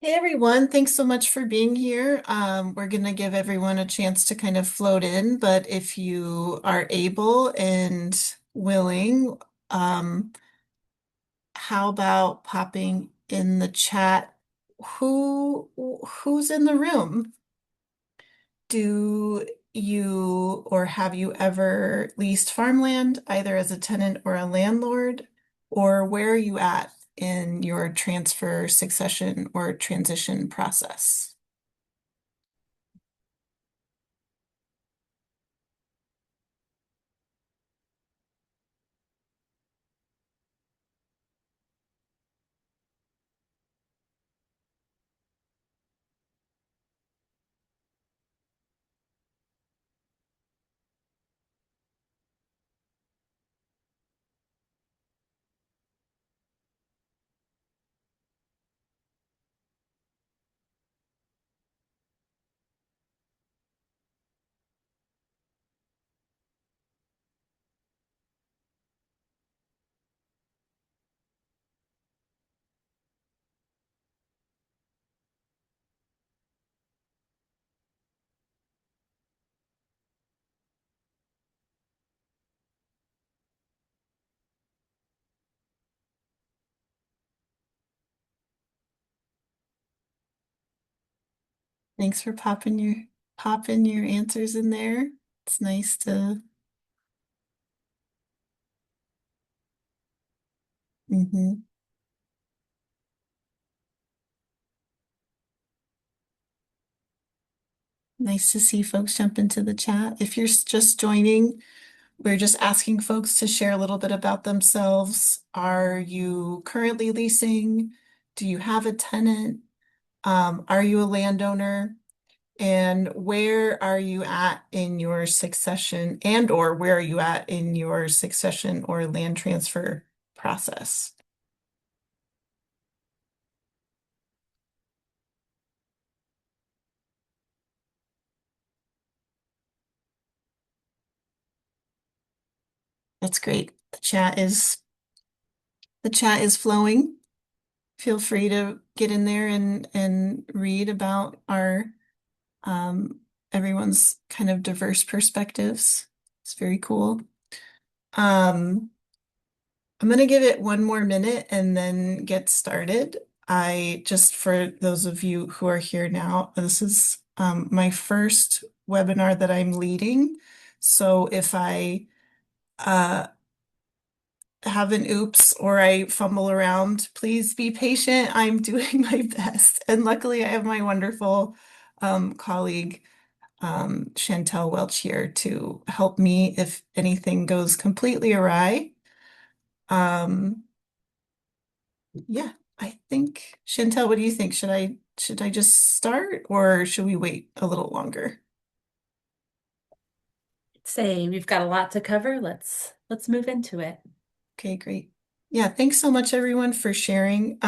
Hey everyone, thanks so much for being here. We're going to give everyone a chance to kind of float in, but if you are able and willing, um, how about popping in the chat who's in the room? Do you or have you ever leased farmland, either as a tenant or a landlord? Or where are you at in your transfer, succession, or transition process? Thanks for popping your answers in there. It's nice to mhm. Nice to see folks jump into the chat. If you're just joining, we're just asking folks to share a little bit about themselves. Are you currently leasing? Do you have a tenant? Are you a landowner? And where are you at in your succession and or where are you at in your succession or land transfer process? That's great. The chat is flowing. Feel free to get in there and read about our everyone's kind of diverse perspectives. It's very cool. Um, I'm gonna give it one more minute and then get started. I just for those of you who are here now, this is my first webinar that I'm leading. So if I uh, have an oops or I fumble around, please be patient. I'm doing my best. And luckily, I have my wonderful colleague, Chantel Welch, here to help me if anything goes completely awry. Um, yeah, I think, Chantel, what do you think? Should I just start or should we wait a little longer? Say we've got a lot to cover. Let's move into it. Okay, great. Yeah, thanks so much, everyone, for sharing.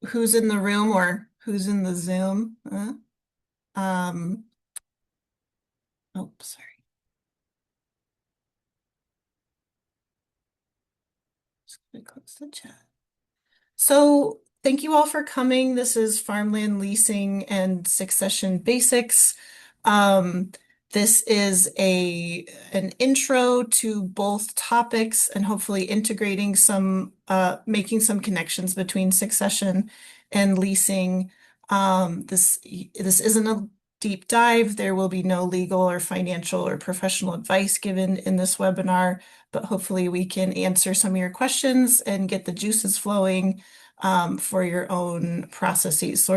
Who's in the room or who's in the Zoom? Um, oh, sorry. Just gonna close the chat. So thank you all for coming. This is Farmland Leasing and Succession Basics. Um, this is an intro to both topics and hopefully integrating making some connections between succession and leasing. This isn't a deep dive. There will be no legal or financial or professional advice given in this webinar, but hopefully we can answer some of your questions and get the juices flowing for your own processes. So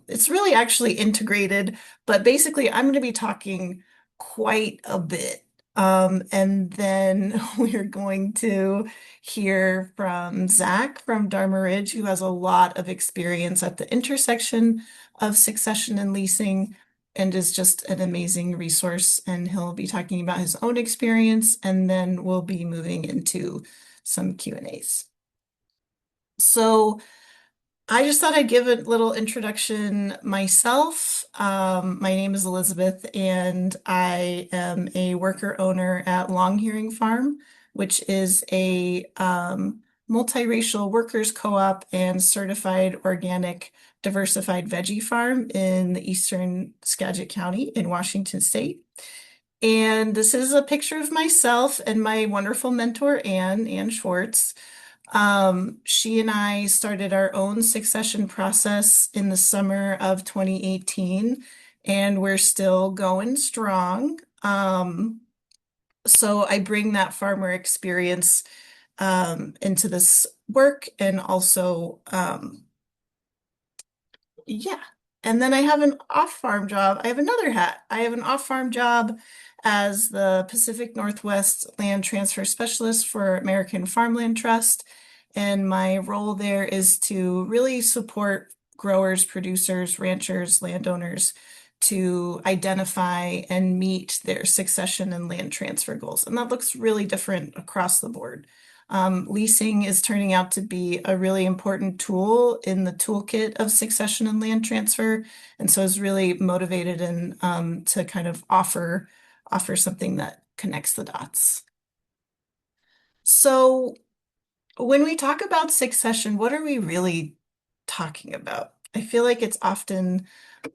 it's really actually integrated, but basically I'm going to be talking quite a bit. And then we're going to hear from Zach from Dharma Ridge, who has a lot of experience at the intersection of succession and leasing and is just an amazing resource. And he'll be talking about his own experience, and then we'll be moving into some Q&As. So I just thought I'd give a little introduction myself. My name is Elizabeth, and I am a worker owner at Long Hearing Farm, which is a multiracial workers co-op and certified organic diversified veggie farm in the eastern Skagit County in Washington State. And this is a picture of myself and my wonderful mentor, Ann Schwartz. She and I started our own succession process in the summer of 2018, and we're still going strong. So I bring that farmer experience into this work and also yeah. And then I have an off-farm job. I have another hat. I have an off-farm job as the Pacific Northwest Land Transfer Specialist for American Farmland Trust. And my role there is to really support growers, producers, ranchers, landowners to identify and meet their succession and land transfer goals. And that looks really different across the board. Leasing is turning out to be a really important tool in the toolkit of succession and land transfer, and so is really motivated and to kind of offer something that connects the dots. So when we talk about succession, what are we really talking about? I feel like it's often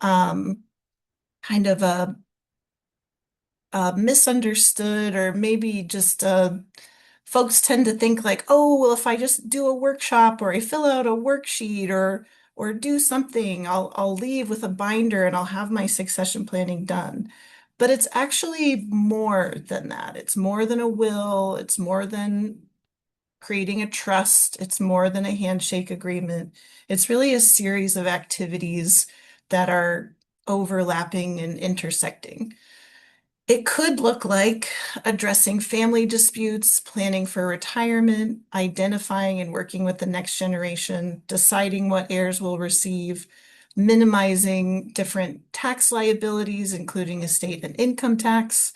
um, kind of a misunderstood or maybe just folks tend to think like, oh, well, if I just do a workshop or I fill out a worksheet or do something, I'll leave with a binder and I'll have my succession planning done. But it's actually more than that. It's more than a will. It's more than creating a trust. It's more than a handshake agreement. It's really a series of activities that are overlapping and intersecting. It could look like addressing family disputes, planning for retirement, identifying and working with the next generation, deciding what heirs will receive, minimizing different tax liabilities, including estate and income tax.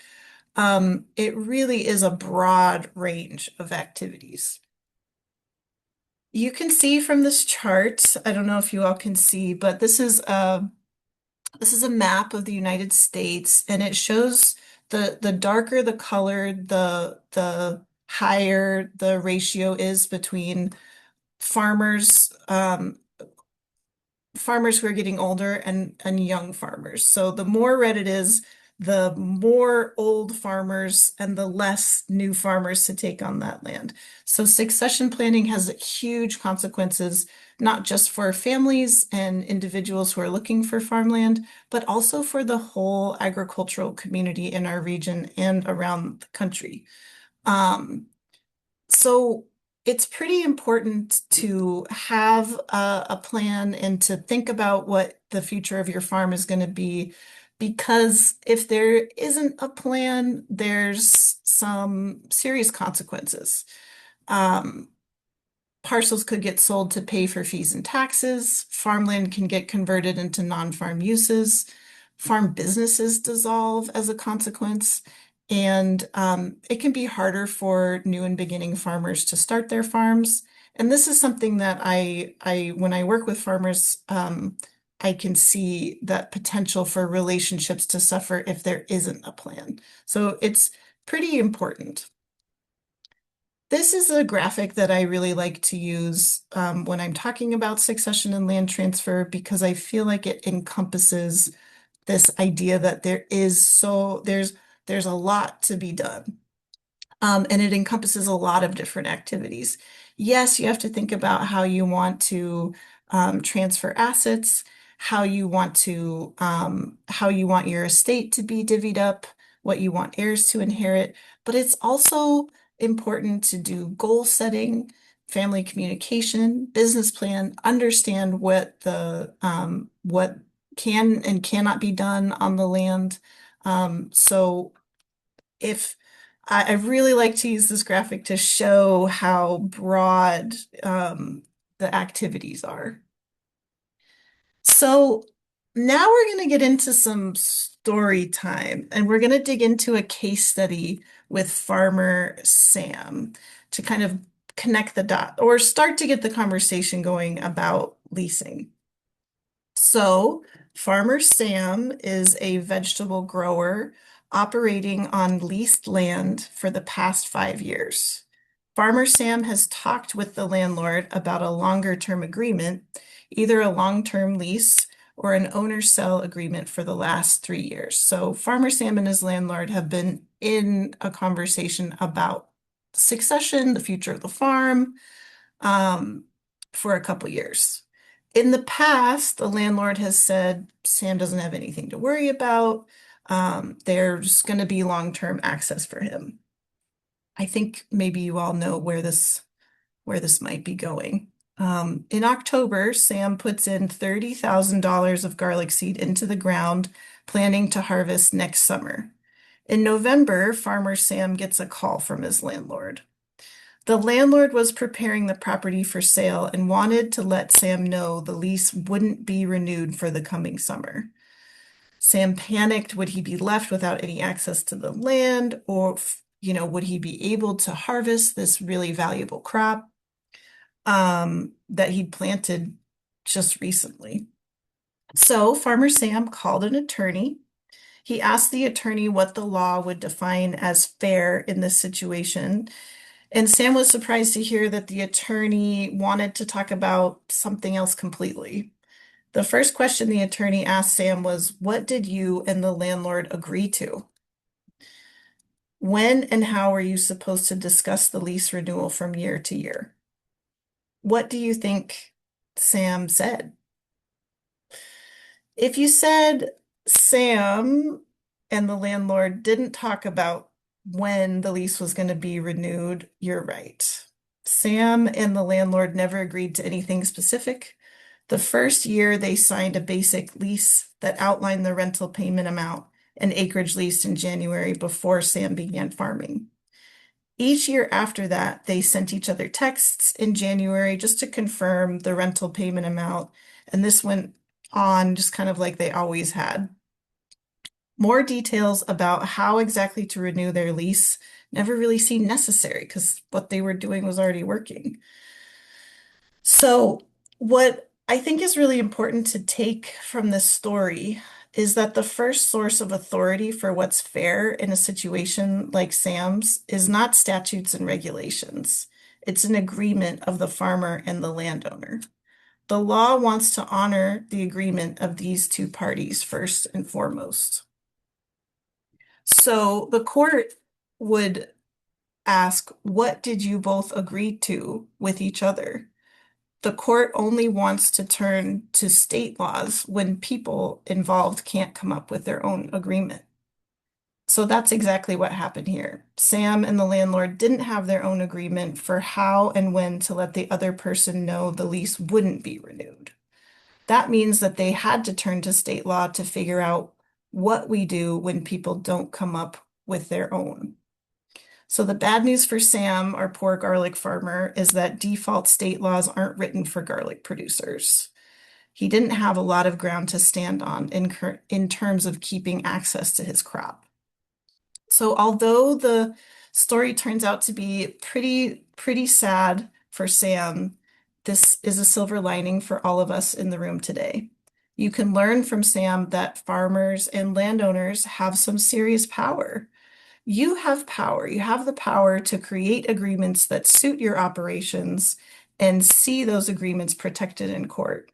It really is a broad range of activities. You can see from this chart, I don't know if you all can see, but this is a map of the United States, and it shows the darker the color, the higher the ratio is between farmers, farmers who are getting older and young farmers. So the more red it is, the more old farmers and the less new farmers to take on that land. So succession planning has huge consequences, not just for families and individuals who are looking for farmland, but also for the whole agricultural community in our region and around the country. Um, so it's pretty important to have a plan and to think about what the future of your farm is going to be, because if there isn't a plan, there's some serious consequences. Um, Parcels could get sold to pay for fees and taxes. Farmland can get converted into non-farm uses. Farm businesses dissolve as a consequence. And it can be harder for new and beginning farmers to start their farms. And this is something that when I work with farmers, I can see that potential for relationships to suffer if there isn't a plan. So it's pretty important. This is a graphic that I really like to use when I'm talking about succession and land transfer because I feel like it encompasses this idea that there's a lot to be done. And it encompasses a lot of different activities. Yes, you have to think about how you want to transfer assets, how you want your estate to be divvied up, what you want heirs to inherit, but it's also important to do goal setting, family communication, business plan, understand what can and cannot be done on the land. So if I really like to use this graphic to show how broad the activities are. So now we're going to get into some story time, and we're going to dig into a case study with Farmer Sam to kind of connect the dot or start to get the conversation going about leasing. So, Farmer Sam is a vegetable grower operating on leased land for the past 5 years. Farmer Sam has talked with the landlord about a longer term agreement, either a long-term lease or an owner-sell agreement for the last 3 years. So Farmer Sam and his landlord have been in a conversation about succession, the future of the farm, um, for a couple years. In the past, the landlord has said Sam doesn't have anything to worry about. There's going to be long-term access for him. I think maybe you all know where this might be going. In October, Sam puts in $30,000 of garlic seed into the ground, planning to harvest next summer. In November, Farmer Sam gets a call from his landlord. The landlord was preparing the property for sale and wanted to let Sam know the lease wouldn't be renewed for the coming summer. Sam panicked. Would he be left without any access to the land, or, would he be able to harvest this really valuable crop that he'd planted just recently? So Farmer Sam called an attorney. He asked the attorney what the law would define as fair in this situation. And Sam was surprised to hear that the attorney wanted to talk about something else completely. The first question the attorney asked Sam was, what did you and the landlord agree to? When and how are you supposed to discuss the lease renewal from year to year? What do you think Sam said? If you said Sam and the landlord didn't talk about when the lease was going to be renewed, you're right. Sam and the landlord never agreed to anything specific. The first year, they signed a basic lease that outlined the rental payment amount and acreage leased in January before Sam began farming. Each year after that, they sent each other texts in January just to confirm the rental payment amount, and this went on just kind of like they always had. More details about how exactly to renew their lease never really seemed necessary because what they were doing was already working. So, what I think is really important to take from this story is that the first source of authority for what's fair in a situation like Sam's is not statutes and regulations. It's an agreement of the farmer and the landowner. The law wants to honor the agreement of these two parties first and foremost. So the court would ask, what did you both agree to with each other? The court only wants to turn to state laws when people involved can't come up with their own agreement. So that's exactly what happened here. Sam and the landlord didn't have their own agreement for how and when to let the other person know the lease wouldn't be renewed. That means that they had to turn to state law to figure out what we do when people don't come up with their own. So the bad news for Sam, our poor garlic farmer, is that default state laws aren't written for garlic producers. He didn't have a lot of ground to stand on in terms of keeping access to his crop. So although the story turns out to be pretty sad for Sam, this is a silver lining for all of us in the room today. You can learn from Sam that farmers and landowners have some serious power. You have power. You have the power to create agreements that suit your operations and see those agreements protected in court.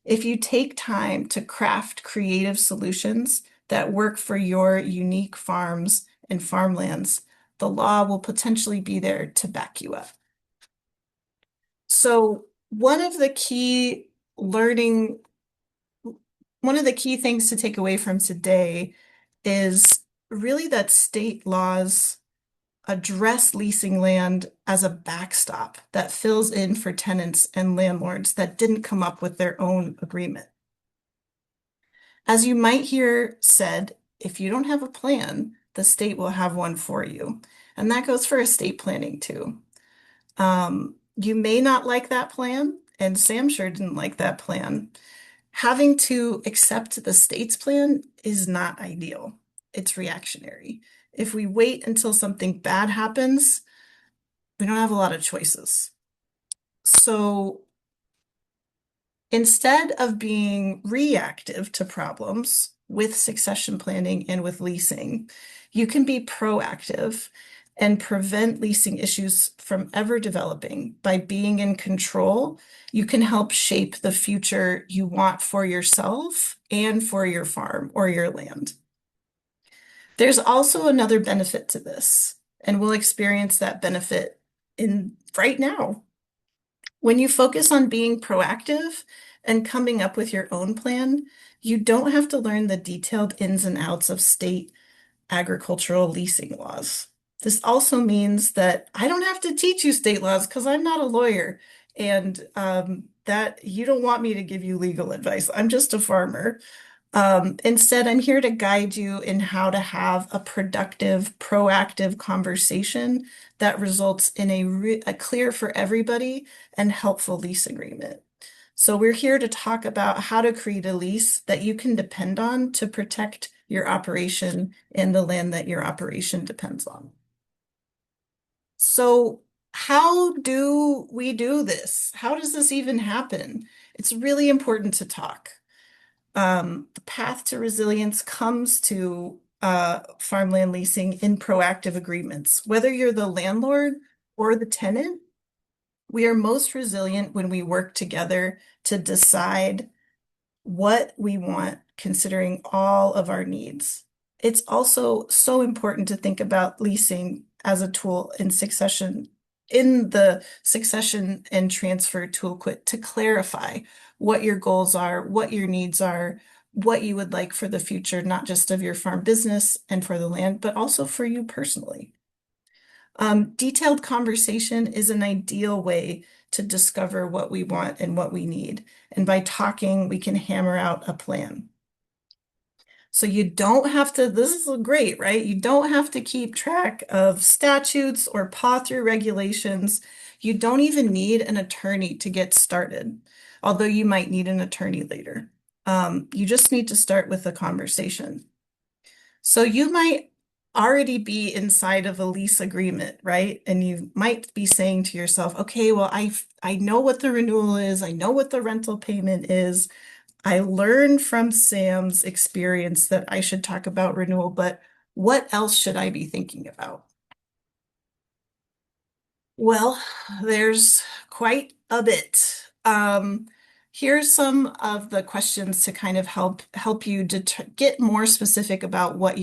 If you take time to craft creative solutions that work for your unique farms and farmlands, the law will potentially be there to back you up. So learning, one of the key things to take away from today is really that state laws address leasing land as a backstop that fills in for tenants and landlords that didn't come up with their own agreement. As you might hear said, if you don't have a plan, the state will have one for you. And that goes for estate planning too. You may not like that plan, and Sam sure didn't like that plan. Having to accept the state's plan is not ideal. It's reactionary. If we wait until something bad happens, we don't have a lot of choices. So instead of being reactive to problems with succession planning and with leasing, you can be proactive and prevent leasing issues from ever developing. By being in control, you can help shape the future you want for yourself and for your farm or your land. There's also another benefit to this, and we'll experience that benefit in right now. When you focus on being proactive and coming up with your own plan, you don't have to learn the detailed ins and outs of state agricultural leasing laws. This also means that I don't have to teach you state laws because I'm not a lawyer, and that you don't want me to give you legal advice. I'm just a farmer. Instead, I'm here to guide you in how to have a productive, proactive conversation that results in a clear for everybody and helpful lease agreement. So we're here to talk about how to create a lease that you can depend on to protect your operation and the land that your operation depends on. So how do we do this? How does this even happen? It's really important to talk. The path to resilience comes to farmland leasing in proactive agreements. Whether you're the landlord or the tenant, we are most resilient when we work together to decide what we want, considering all of our needs. It's also so important to think about leasing as a tool in the succession and transfer toolkit to clarify what your goals are, what your needs are, what you would like for the future, not just of your farm business and for the land, but also for you personally. Detailed conversation is an ideal way to discover what we want and what we need. And by talking, we can hammer out a plan. So you don't have to, this is great, right? You don't have to keep track of statutes or paw through regulations. You don't even need an attorney to get started, although you might need an attorney later. You just need to start with a conversation. So you might already be inside of a lease agreement, right? And you might be saying to yourself, okay, well, I know what the renewal is. I know what the rental payment is. I learned from Sam's experience that I should talk about renewal, but what else should I be thinking about? Well, there's quite a bit. Here's some of the questions to kind of help you get more specific about what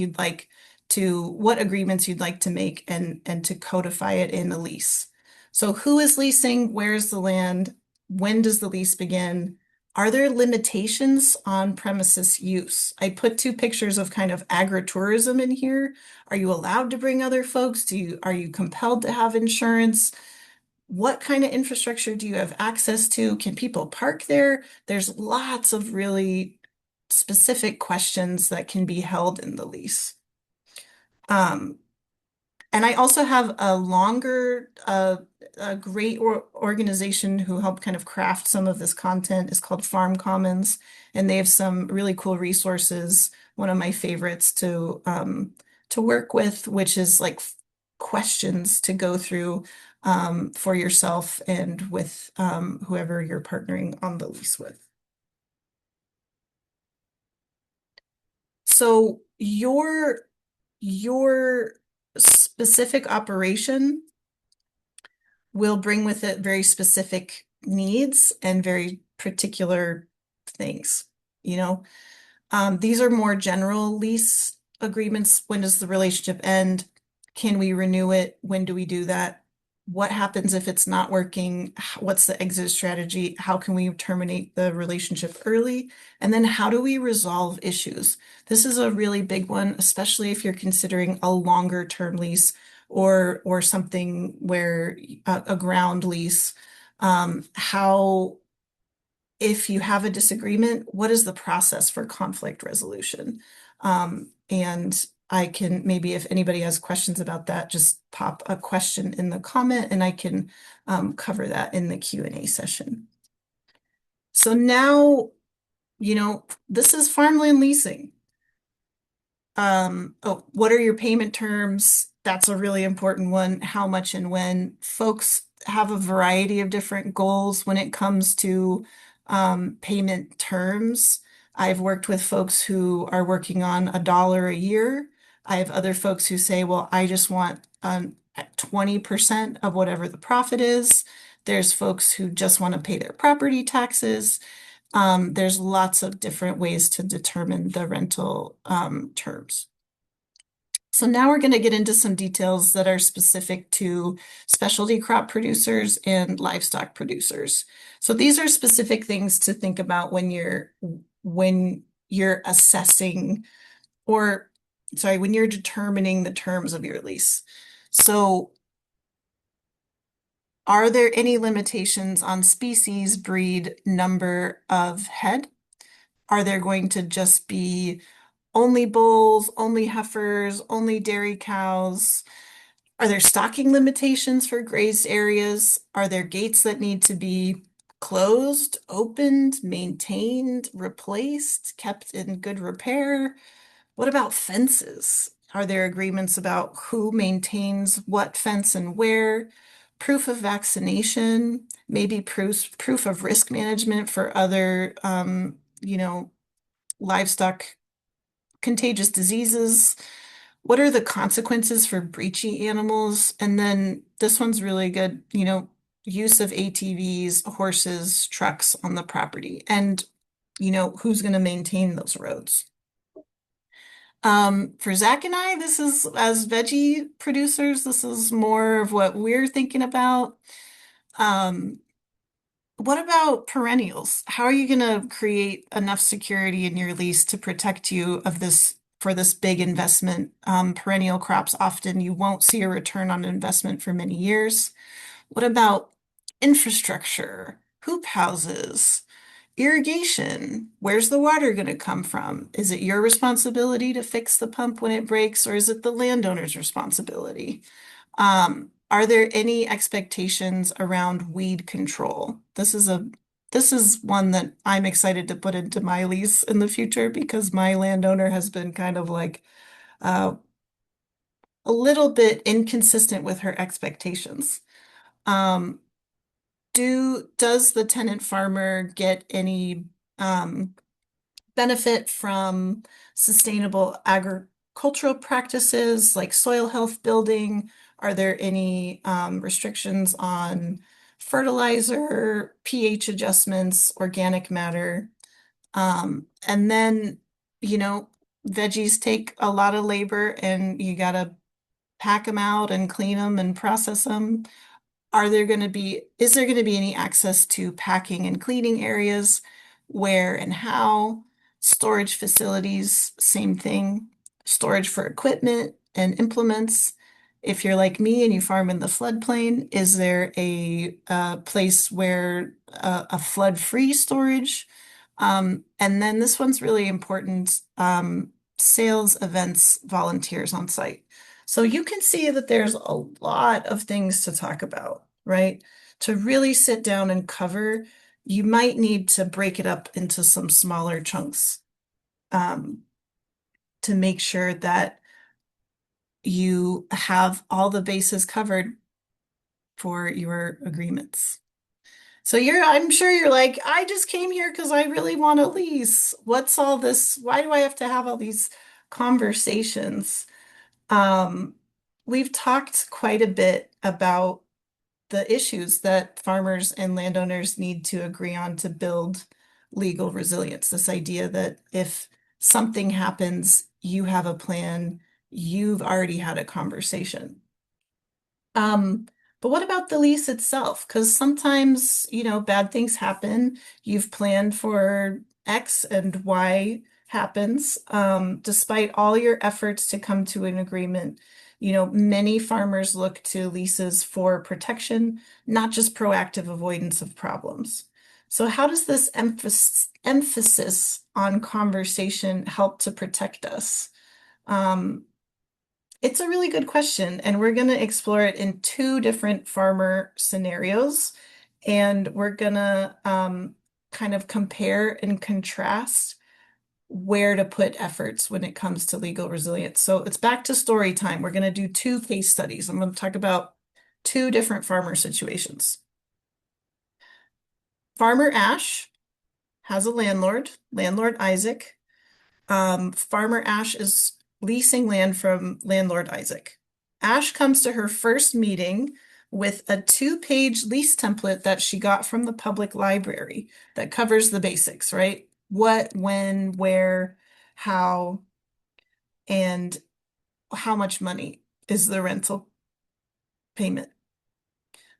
agreements you'd like to make and to codify it in the lease. So who is leasing? Where's the land? When does the lease begin? Are there limitations on premises use? I put two pictures of kind of agritourism in here. Are you allowed to bring other folks? Are you compelled to have insurance? What kind of infrastructure do you have access to? Can people park there? There's lots of really specific questions that can be held in the lease. Um, and I also have a great organization who helped kind of craft some of this content is called Farm Commons, and they have some really cool resources. One of my favorites to work with, which is like questions to go through for yourself and with whoever you're partnering on the lease with. So your specific operation will bring with it very specific needs and very particular things, you know. These are more general lease agreements. When does the relationship end? Can we renew it? When do we do that? What happens if it's not working? What's the exit strategy? How can we terminate the relationship early? And then how do we resolve issues? This is a really big one, especially if you're considering a longer term lease or something where a ground lease. How if you have a disagreement, what is the process for conflict resolution? And I can maybe if anybody has questions about that, just pop a question in the comment and I can cover that in the Q&A session. So now, this is farmland leasing. Oh, what are your payment terms? That's a really important one. How much and when? Folks have a variety of different goals when it comes to payment terms. I've worked with folks who are working on $1 a year. I have other folks who say, well, I just want at 20% of whatever the profit is. There's folks who just want to pay their property taxes. There's lots of different ways to determine the rental terms. So now we're going to get into some details that are specific to specialty crop producers and livestock producers. So these are specific things to think about when you're assessing or sorry, when you're determining the terms of your lease. So are there any limitations on species, breed, number of head? Are there going to just be only bulls, only heifers, only dairy cows? Are there stocking limitations for grazed areas? Are there gates that need to be closed, opened, maintained, replaced, kept in good repair? What about fences? Are there agreements about who maintains what fence and where? Proof of vaccination, maybe proof of risk management for other, livestock contagious diseases. What are the consequences for breachy animals? And then this one's really good, use of ATVs, horses, trucks on the property, and who's going to maintain those roads. For Zach and I, this is as veggie producers, this is more of what we're thinking about. Um, what about perennials? How are you going to create enough security in your lease to protect you of this for this big investment? Perennial crops, often you won't see a return on investment for many years. What about infrastructure, hoop houses? Irrigation, where's the water going to come from? Is it your responsibility to fix the pump when it breaks, or is it the landowner's responsibility? Are there any expectations around weed control? This is one that I'm excited to put into my lease in the future because my landowner has been kind of like uh, a little bit inconsistent with her expectations. Um, does the tenant farmer get any um, benefit from sustainable agricultural practices like soil health building? Are there any restrictions on fertilizer, pH adjustments, organic matter? And then, you know, veggies take a lot of labor and you gotta pack them out and clean them and process them. Is there going to be any access to packing and cleaning areas? Where and how? Storage facilities, same thing. Storage for equipment and implements. If you're like me and you farm in the floodplain, is there a place where a flood-free storage? And then this one's really important, sales, events, volunteers on site. So you can see that there's a lot of things to talk about, right? To really sit down and cover, you might need to break it up into some smaller chunks, um, to make sure that you have all the bases covered for your agreements. So I'm sure you're like, I just came here because I really want a lease. What's all this? Why do I have to have all these conversations? Um, we've talked quite a bit about the issues that farmers and landowners need to agree on to build legal resilience. This idea that if something happens, you have a plan, you've already had a conversation. Um, but what about the lease itself? Because sometimes, bad things happen. You've planned for X and Y happens. Despite all your efforts to come to an agreement, many farmers look to leases for protection, not just proactive avoidance of problems. So how does this emphasis on conversation help to protect us? Um, it's a really good question, and we're going to explore it in two different farmer scenarios. And we're going to kind of compare and contrast where to put efforts when it comes to legal resilience. So it's back to story time. We're going to do two case studies. I'm going to talk about two different farmer situations. Farmer Ash has a landlord, landlord Isaac. Farmer Ash is leasing land from landlord Isaac. Ash comes to her first meeting with a two-page lease template that she got from the public library that covers the basics, right? What, when, where, how, and how much money is the rental payment.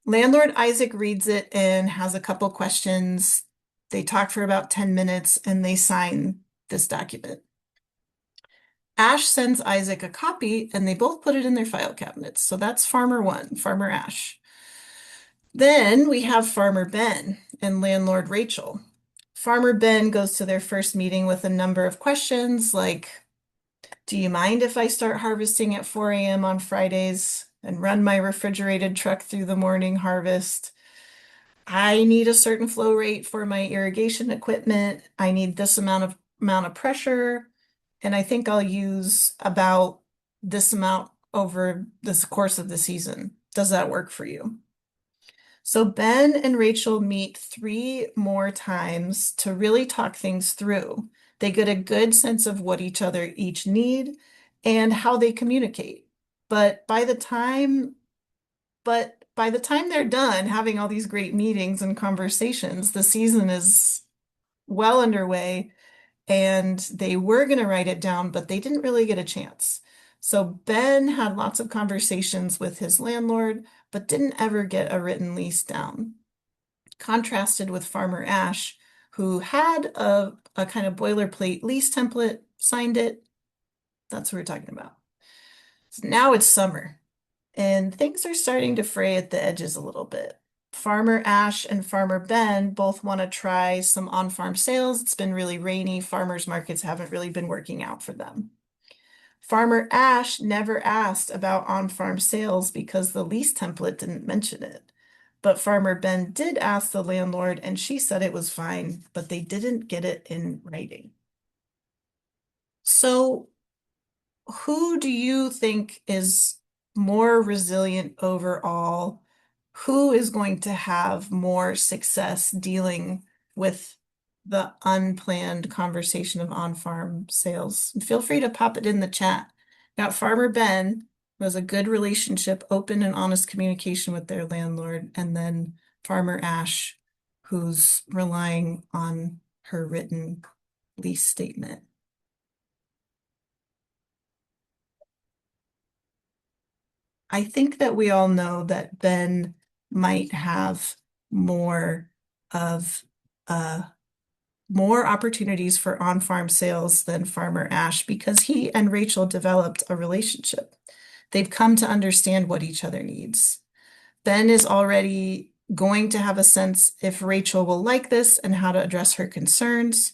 Landlord Isaac reads it and has a couple questions. They talk for about 10 minutes and they sign this document. Ash sends Isaac a copy and they both put it in their file cabinets. So that's Farmer 1, Farmer Ash. Then we have Farmer Ben and Landlord Rachel. Farmer Ben goes to their first meeting with a number of questions like, do you mind if I start harvesting at 4 a.m. on Fridays and run my refrigerated truck through the morning harvest? I need a certain flow rate for my irrigation equipment. I need this amount of pressure, and I think I'll use about this amount over this course of the season. Does that work for you? So Ben and Rachel meet 3 more times to really talk things through. They get a good sense of what each other each need and how they communicate. But by the time but by the time they're done having all these great meetings and conversations, the season is well underway and they were going to write it down, but they didn't really get a chance. So Ben had lots of conversations with his landlord, but didn't ever get a written lease down. Contrasted with Farmer Ash, who had a kind of boilerplate lease template, signed it. That's what we're talking about. So now it's summer. And things are starting to fray at the edges a little bit. Farmer Ash and Farmer Ben both want to try some on-farm sales. It's been really rainy. Farmers markets haven't really been working out for them. Farmer Ash never asked about on-farm sales because the lease template didn't mention it. But Farmer Ben did ask the landlord, and she said it was fine, but they didn't get it in writing. So who do you think is more resilient overall? Who is going to have more success dealing with the unplanned conversation of on-farm sales? And feel free to pop it in the chat. Got Farmer Ben, who has a good relationship, open and honest communication with their landlord, and then Farmer Ash, who's relying on her written lease statement. I think that we all know that Ben might have more of more opportunities for on-farm sales than Farmer Ash because he and Rachel developed a relationship. They've come to understand what each other needs. Ben is already going to have a sense if Rachel will like this and how to address her concerns.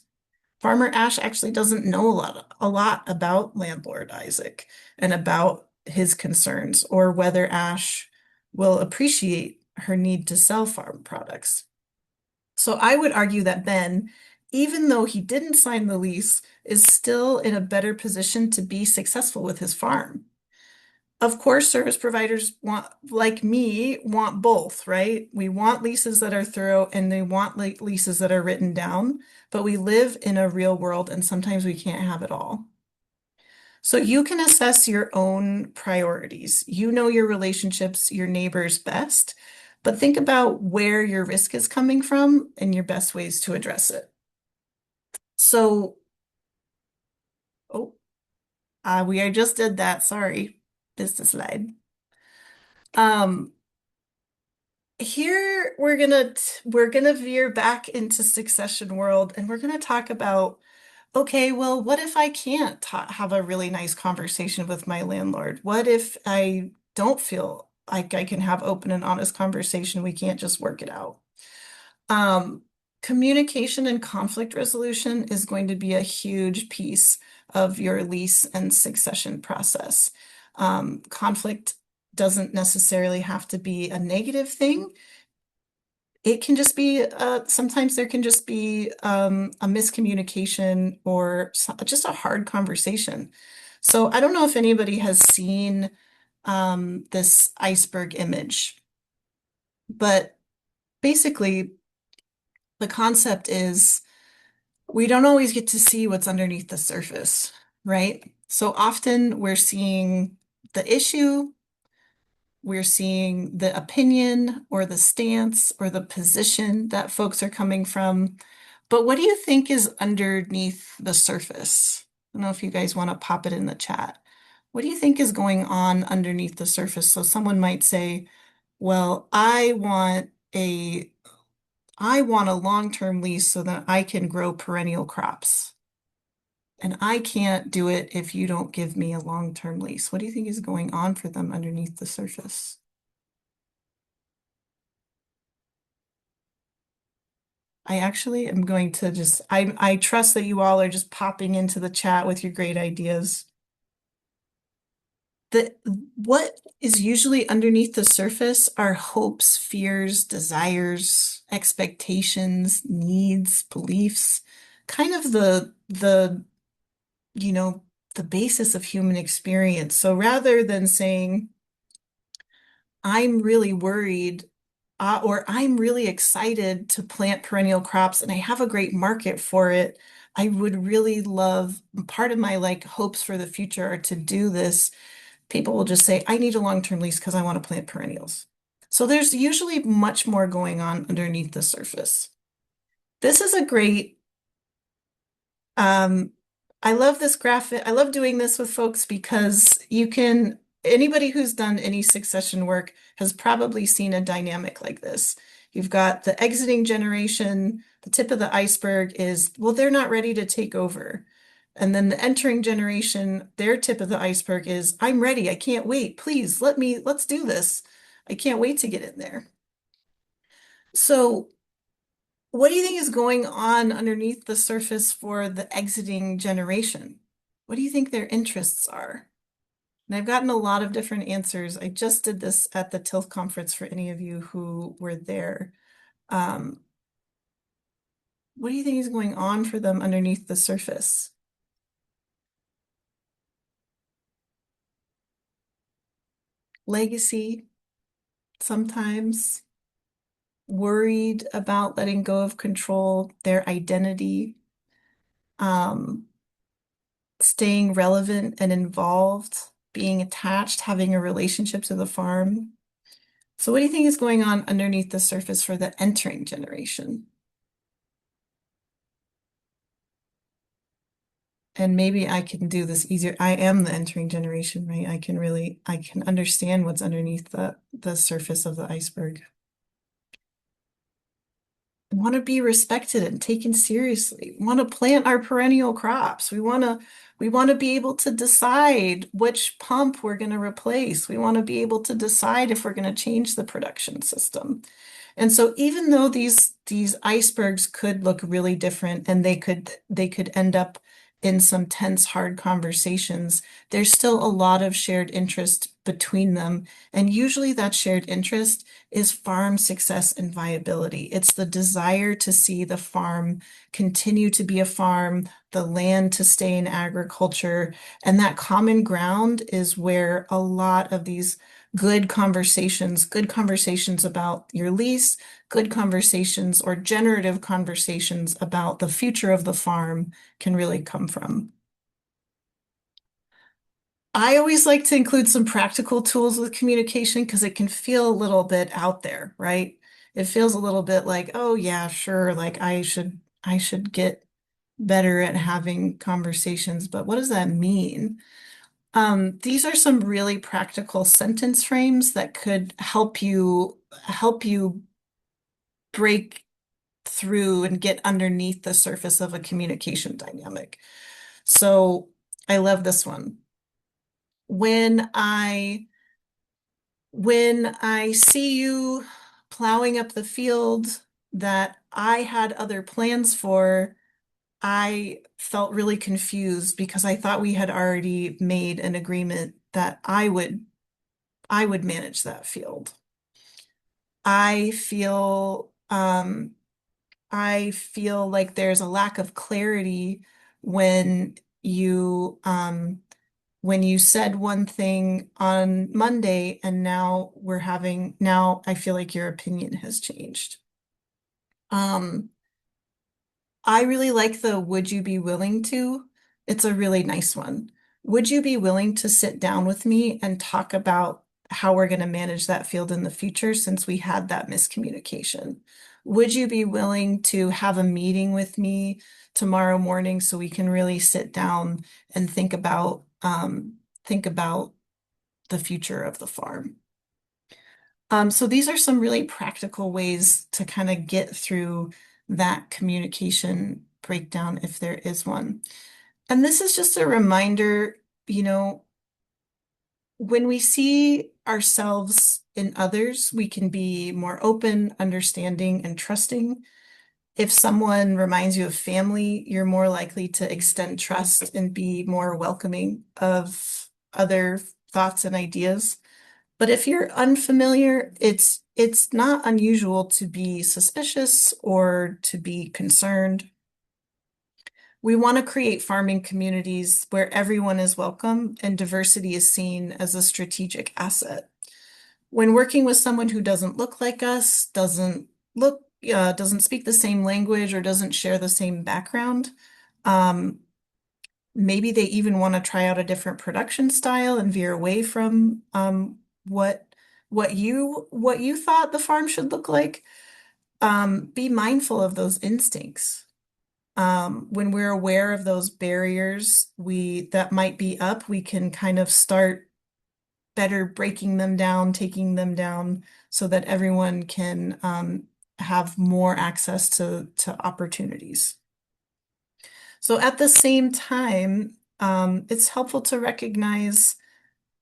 Farmer Ash actually doesn't know a lot about landlord Isaac and about his concerns or whether Ash will appreciate her need to sell farm products. So I would argue that Ben, even though he didn't sign the lease, is still in a better position to be successful with his farm. Of course, service providers want, like me, want both, right? We want leases that are thorough and they want leases that are written down, but we live in a real world and sometimes we can't have it all. So you can assess your own priorities. You know your relationships, your neighbors best, but think about where your risk is coming from and your best ways to address it. So, oh, we just did that. Sorry, business slide. Um, Here we're gonna veer back into succession world and we're gonna talk about, okay, well, what if I can't have a really nice conversation with my landlord? What if I don't feel like I can have open and honest conversation? We can't just work it out. Um, Communication and conflict resolution is going to be a huge piece of your lease and succession process. Conflict doesn't necessarily have to be a negative thing. It can just be, sometimes there can just be a miscommunication or just a hard conversation. So I don't know if anybody has seen this iceberg image, but basically the concept is we don't always get to see what's underneath the surface, right? So often we're seeing the issue, We're seeing the opinion or the stance or the position that folks are coming from. But what do you think is underneath the surface? I don't know if you guys want to pop it in the chat. What do you think is going on underneath the surface? So someone might say, well, I want a long-term lease so that I can grow perennial crops. And I can't do it if you don't give me a long-term lease. What do you think is going on for them underneath the surface? I actually am going to I trust that you all are just popping into the chat with your great ideas. The what is usually underneath the surface are hopes, fears, desires, expectations, needs, beliefs, kind of you know, the basis of human experience. So rather than saying, I'm really worried, or I'm really excited to plant perennial crops and I have a great market for it. I would really love, part of my like hopes for the future are to do this. People will just say, I need a long-term lease because I want to plant perennials. So there's usually much more going on underneath the surface. This is a great um, I love this graphic. I love doing this with folks because anybody who's done any succession work has probably seen a dynamic like this. You've got the exiting generation, the tip of the iceberg is, well, they're not ready to take over. And then the entering generation, their tip of the iceberg is, I'm ready. I can't wait. Please let's do this. I can't wait to get in there. So what do you think is going on underneath the surface for the exiting generation? What do you think their interests are? And I've gotten a lot of different answers. I just did this at the TILF conference for any of you who were there. Um, what do you think is going on for them underneath the surface? Legacy, sometimes worried about letting go of control, their identity, um, staying relevant and involved, being attached, having a relationship to the farm. So what do you think is going on underneath the surface for the entering generation? And maybe I can do this easier. I am the entering generation, right? I can understand what's underneath the surface of the iceberg. We want to be respected and taken seriously. We want to plant our perennial crops. We want to be able to decide which pump we're going to replace. We want to be able to decide if we're going to change the production system. And so even though these icebergs could look really different and they could end up in some tense, hard conversations, there's still a lot of shared interest between them. And usually that shared interest is farm success and viability. It's the desire to see the farm continue to be a farm, the land to stay in agriculture. And that common ground is where a lot of these good conversations about your lease, good conversations or generative conversations about the future of the farm can really come from. I always like to include some practical tools with communication because it can feel a little bit out there, right? It feels a little bit like, oh yeah, sure, like I should get better at having conversations, but what does that mean? These are some really practical sentence frames that could help you break through and get underneath the surface of a communication dynamic. So I love this one. When I when I see you plowing up the field that I had other plans for, I felt really confused because I thought we had already made an agreement that I would manage that field. I feel I feel like there's a lack of clarity when when you said one thing on Monday and now I feel like your opinion has changed. Um, I really like the would you be willing to? It's a really nice one. Would you be willing to sit down with me and talk about how we're going to manage that field in the future since we had that miscommunication. Would you be willing to have a meeting with me tomorrow morning so we can really sit down and think about the future of the farm? So these are some really practical ways to kind of get through that communication breakdown if there is one. And this is just a reminder, you know, when we see ourselves in others, we can be more open, understanding, and trusting. If someone reminds you of family, you're more likely to extend trust and be more welcoming of other thoughts and ideas. But if you're unfamiliar, it's not unusual to be suspicious or to be concerned. We want to create farming communities where everyone is welcome and diversity is seen as a strategic asset. When working with someone who doesn't look like us, doesn't speak the same language or doesn't share the same background, um, maybe they even want to try out a different production style and veer away from what what you thought the farm should look like. Be mindful of those instincts. When we're aware of those barriers that might be up, we can kind of start better breaking them down, taking them down so that everyone can have more access to opportunities. So at the same time, it's helpful to recognize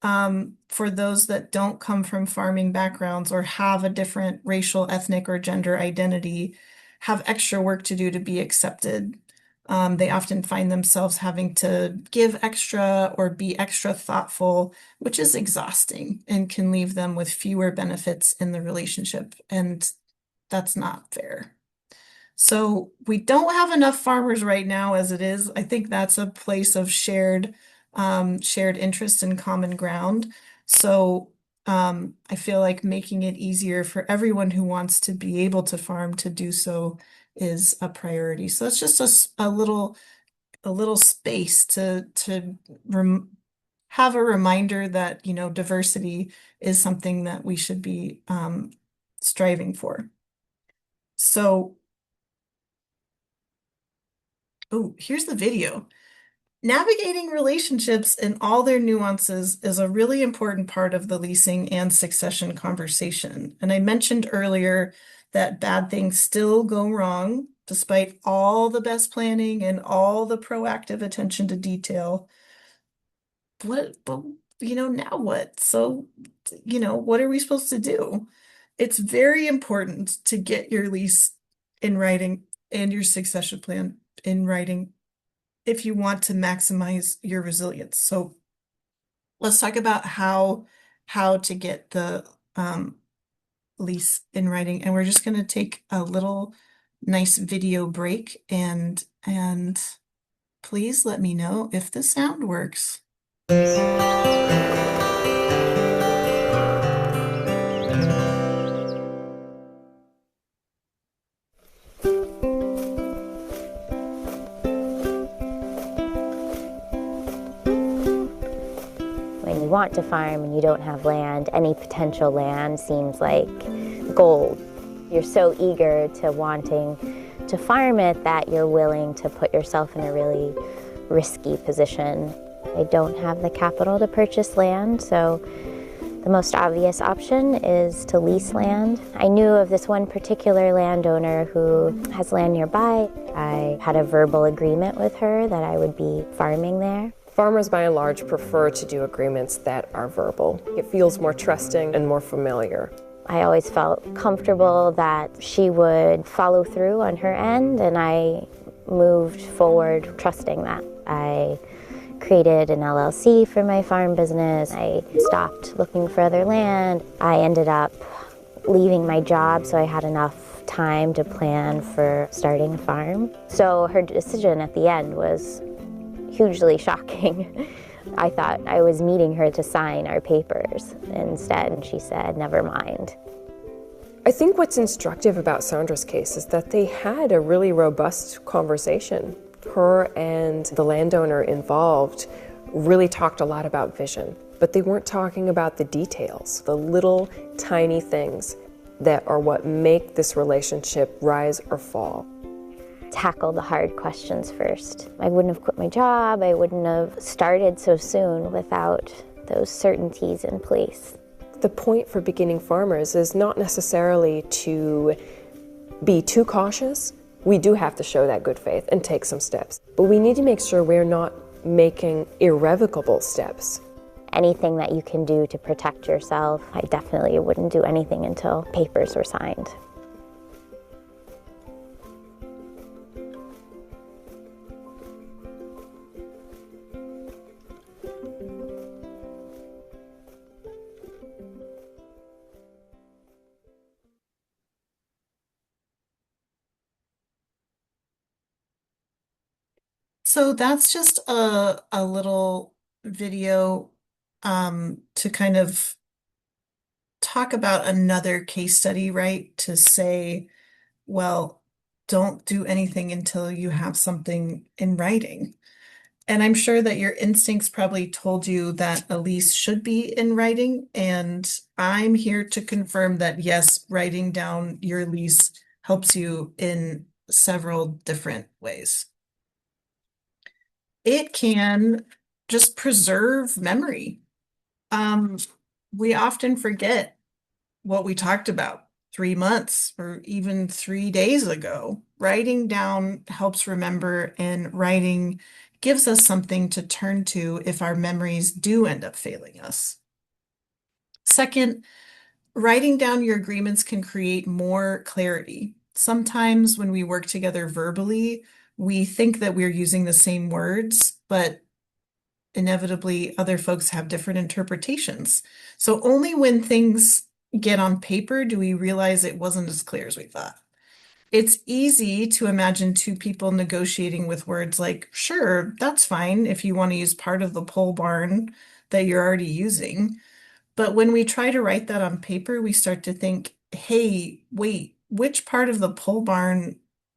for those that don't come from farming backgrounds or have a different racial, ethnic, or gender identity, have extra work to do to be accepted. They often find themselves having to give extra or be extra thoughtful, which is exhausting and can leave them with fewer benefits in the relationship. And that's not fair. So we don't have enough farmers right now as it is. I think that's a place of shared interest and common ground. So I feel like making it easier for everyone who wants to be able to farm to do so is a priority. So it's just a little space to have a reminder that, you know, diversity is something that we should be striving for. So, oh, here's the video. Navigating relationships in all their nuances is a really important part of the leasing and succession conversation. And I mentioned earlier that bad things still go wrong despite all the best planning and all the proactive attention to detail. But now what? So, what are we supposed to do? It's very important to get your lease in writing and your succession plan in writing if you want to maximize your resilience. So let's talk about how to get the lease in writing. And we're just going to take a little nice video break and please let me know if the sound works. When you want to farm and you don't have land, any potential land seems like gold. You're so eager to wanting to farm it that you're willing to put yourself in a really risky position. I don't have the capital to purchase land, so the most obvious option is to lease land. I knew of this one particular landowner who has land nearby. I had a verbal agreement with her that I would be farming there. Farmers, by and large, prefer to do agreements that are verbal. It feels more trusting and more familiar. I always felt comfortable that she would follow through on her end, and I moved forward trusting that. I created an LLC for my farm business. I stopped looking for other land. I ended up leaving my job so I had enough time to plan for starting a farm. So her decision at the end was hugely shocking. I thought I was meeting her to sign our papers. Instead, she said, never mind. I think what's instructive about Sandra's case is that they had a really robust conversation. Her and the landowner involved really talked a lot about vision. but they weren't talking about the details, the little tiny things that are what make this relationship rise or fall. Tackle the hard questions first. I wouldn't have quit my job, I wouldn't have started so soon without those certainties in place. The point for beginning farmers is not necessarily to be too cautious. We do have to show that good faith and take some steps, but we need to make sure we're not making irrevocable steps. Anything that you can do to protect yourself, I definitely wouldn't do anything until papers were signed. So that's just a little video to kind of talk about another case study, right? To say, well, don't do anything until you have something in writing. And I'm sure that your instincts probably told you that a lease should be in writing. And I'm here to confirm that yes, writing down your lease helps you in several different ways. It can just preserve memory. Um, we often forget what we talked about 3 months or even 3 days ago. Writing down helps remember, and writing gives us something to turn to if our memories do end up failing us. Second, writing down your agreements can create more clarity. Sometimes when we work together verbally, we think that we're using the same words, but inevitably other folks have different interpretations. So only when things get on paper do we realize it wasn't as clear as we thought. It's easy to imagine two people negotiating with words like, sure, that's fine if you want to use part of the pole barn that you're already using. But when we try to write that on paper, we start to think, hey, wait, which part of the pole barn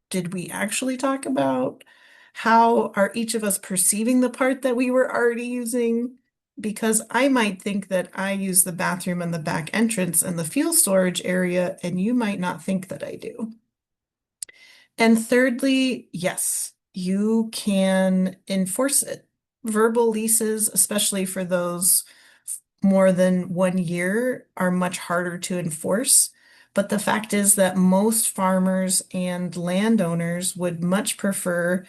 did we actually talk about? How are each of us perceiving the part that we were already using? Because I might think that I use the bathroom and the back entrance and the fuel storage area, and you might not think that I do. And thirdly, yes, you can enforce it. Verbal leases, especially for those more than 1 year, are much harder to enforce. But the fact is that most farmers and landowners would much prefer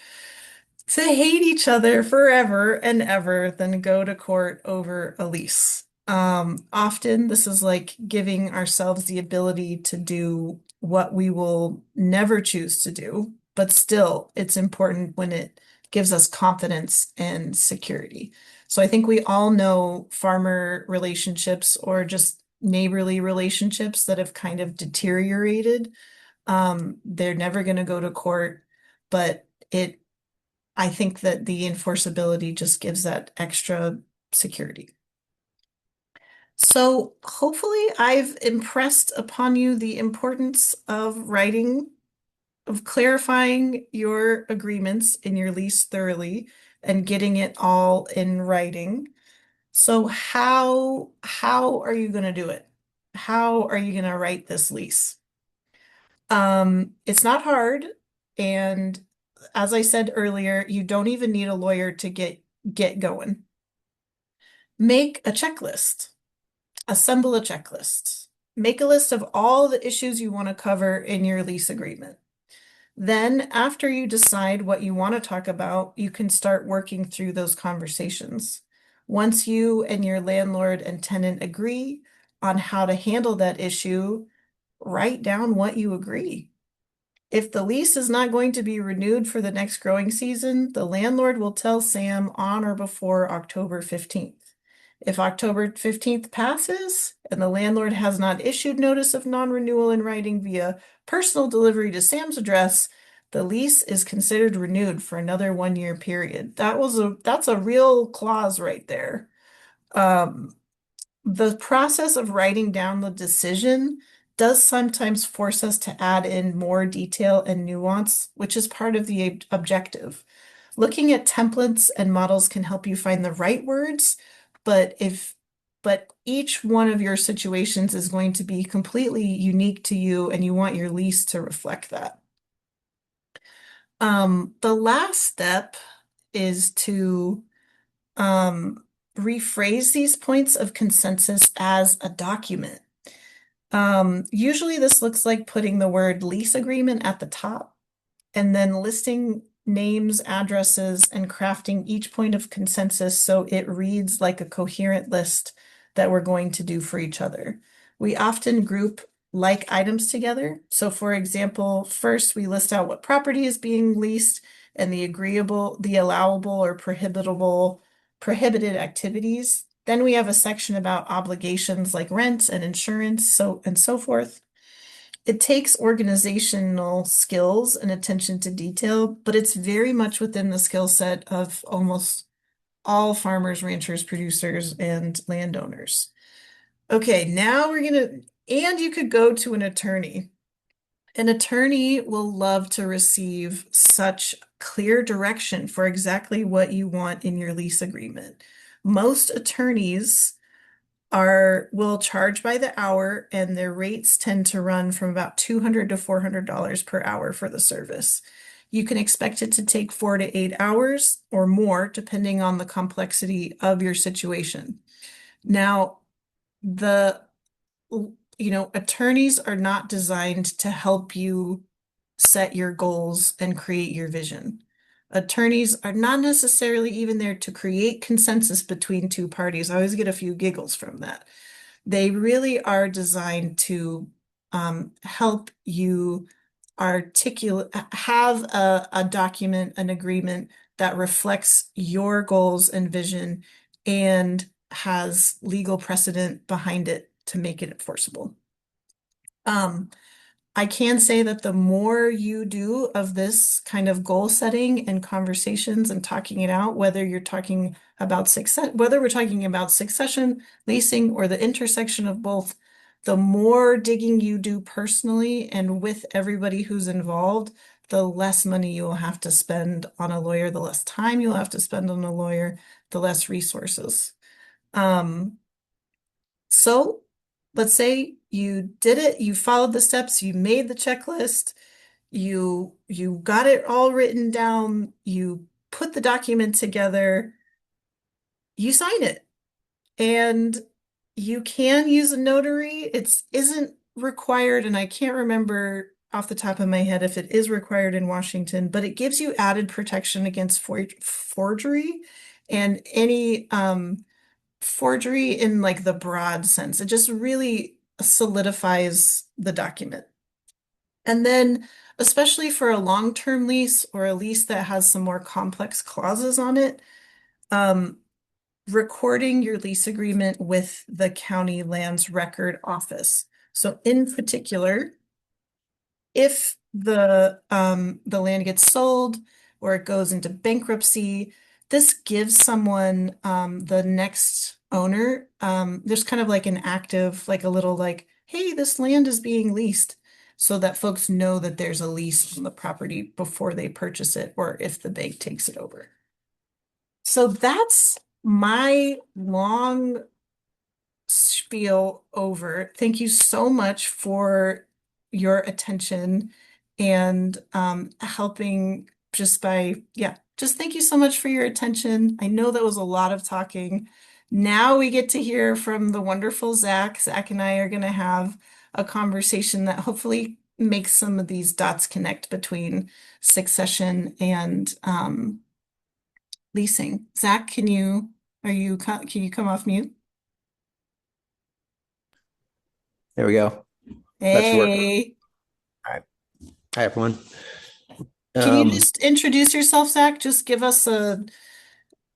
to hate each other forever and ever than go to court over a lease. Often this is like giving ourselves the ability to do what we will never choose to do, but still it's important when it gives us confidence and security. So I think we all know farmer relationships or just neighborly relationships that have kind of deteriorated. They're never going to go to court, but I think that the enforceability just gives that extra security. So hopefully I've impressed upon you the importance of writing, of clarifying your agreements in your lease thoroughly and getting it all in writing. So how are you going to do it? How are you going to write this lease? It's not hard, and as I said earlier, you don't even need a lawyer to get going. Make a checklist. Assemble a checklist. Make a list of all the issues you want to cover in your lease agreement. Then, after you decide what you want to talk about, you can start working through those conversations. Once you and your landlord and tenant agree on how to handle that issue, write down what you agree. If the lease is not going to be renewed for the next growing season, the landlord will tell Sam on or before October 15th. If October 15th passes and the landlord has not issued notice of non-renewal in writing via personal delivery to Sam's address, the lease is considered renewed for another 1 year period. That's a real clause right there. The process of writing down the decision does sometimes force us to add in more detail and nuance, which is part of the objective. Looking at templates and models can help you find the right words, but if but each one of your situations is going to be completely unique to you, and you want your lease to reflect that. The last step is to rephrase these points of consensus as a document. Usually this looks like putting the word lease agreement at the top and then listing names, addresses, and crafting each point of consensus so it reads like a coherent list that we're going to do for each other. We often group like items together. So for example, first we list out what property is being leased and the agreeable, the allowable or prohibited activities. Then we have a section about obligations like rent and insurance, so forth. It takes organizational skills and attention to detail, but it's very much within the skill set of almost all farmers, ranchers, producers, and landowners. Okay, now and you could go to an attorney. An attorney will love to receive such clear direction for exactly what you want in your lease agreement. Most attorneys will charge by the hour, and their rates tend to run from about $200 to $400 per hour for the service. You can expect it to take 4 to 8 hours or more, depending on the complexity of your situation. Now, the attorneys are not designed to help you set your goals and create your vision. Attorneys are not necessarily even there to create consensus between two parties. I always get a few giggles from that. They really are designed to help you have a document, an agreement that reflects your goals and vision and has legal precedent behind it to make it enforceable. I can say that the more you do of this kind of goal setting and conversations and talking it out, whether we're talking about succession, leasing, or the intersection of both, the more digging you do personally and with everybody who's involved, the less money you will have to spend on a lawyer, the less time you'll have to spend on a lawyer, the less resources. So let's say you did it, you followed the steps, you made the checklist, you got it all written down, you put the document together, you sign it. And you can use a notary. It isn't required, and I can't remember off the top of my head if it is required in Washington, but it gives you added protection against forgery and any forgery in like the broad sense. It just really solidifies the document. And then, especially for a long-term lease or a lease that has some more complex clauses on it, recording your lease agreement with the county lands record office. So in particular, if the land gets sold or it goes into bankruptcy, this gives someone the next owner, there's kind of like an active, like a little like, hey, this land is being leased, so that folks know that there's a lease on the property before they purchase it or if the bank takes it over. So that's my long spiel over. Thank you so much for your attention and helping just thank you so much for your attention. I know that was a lot of talking. Now we get to hear from the wonderful Zach. Zach and I are going to have a conversation that hopefully makes some of these dots connect between succession and leasing. Zach, can you come off mute? There we go. That should work. Hey, All right. Hi, everyone. can you just introduce yourself, Zach? Just give us a,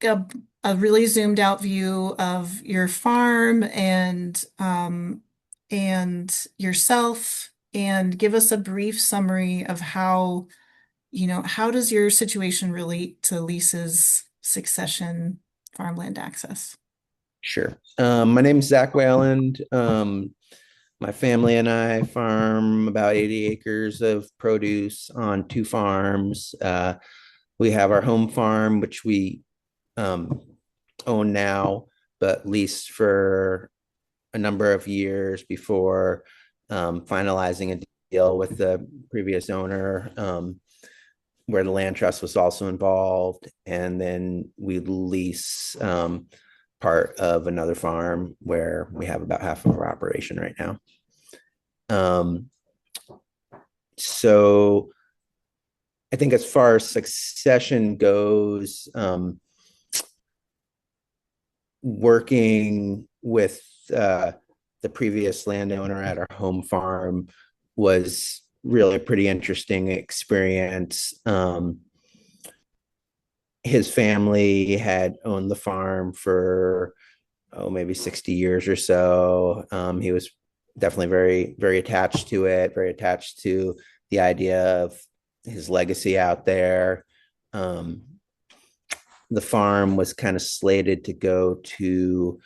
a really zoomed out view of your farm and yourself, and give us a brief summary of how does your situation relate to leases, succession, farmland access? Sure. My name is Zach Wailand. My family and I farm about 80 acres of produce on 2 farms. We have our home farm, which we own now, but leased for a number of years before finalizing a deal with the previous owner, where the land trust was also involved. And then we lease part of another farm where we have about half of our operation right now. So I think as far as succession goes, working with the previous landowner at our home farm was really a pretty interesting experience. His family had owned the farm for maybe 60 years or so. He was definitely very attached to it, very attached to the idea of his legacy out there. The farm was kind of slated to go to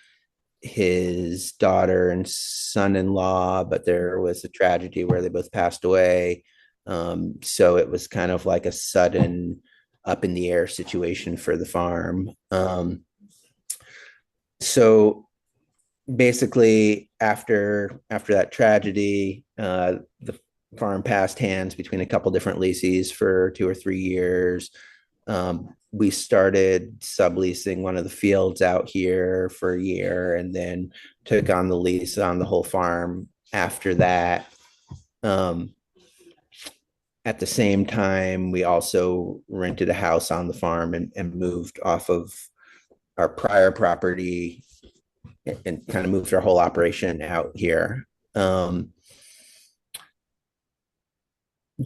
his daughter and son-in-law, but there was a tragedy where they both passed away. So it was kind of like a sudden up in the air situation for the farm. So basically after that tragedy, the farm passed hands between a couple different leases for 2 or 3 years. We started subleasing one of the fields out here for a year and then took on the lease on the whole farm after that. At the same time, we also rented a house on the farm and moved off of our prior property and kind of moved our whole operation out here.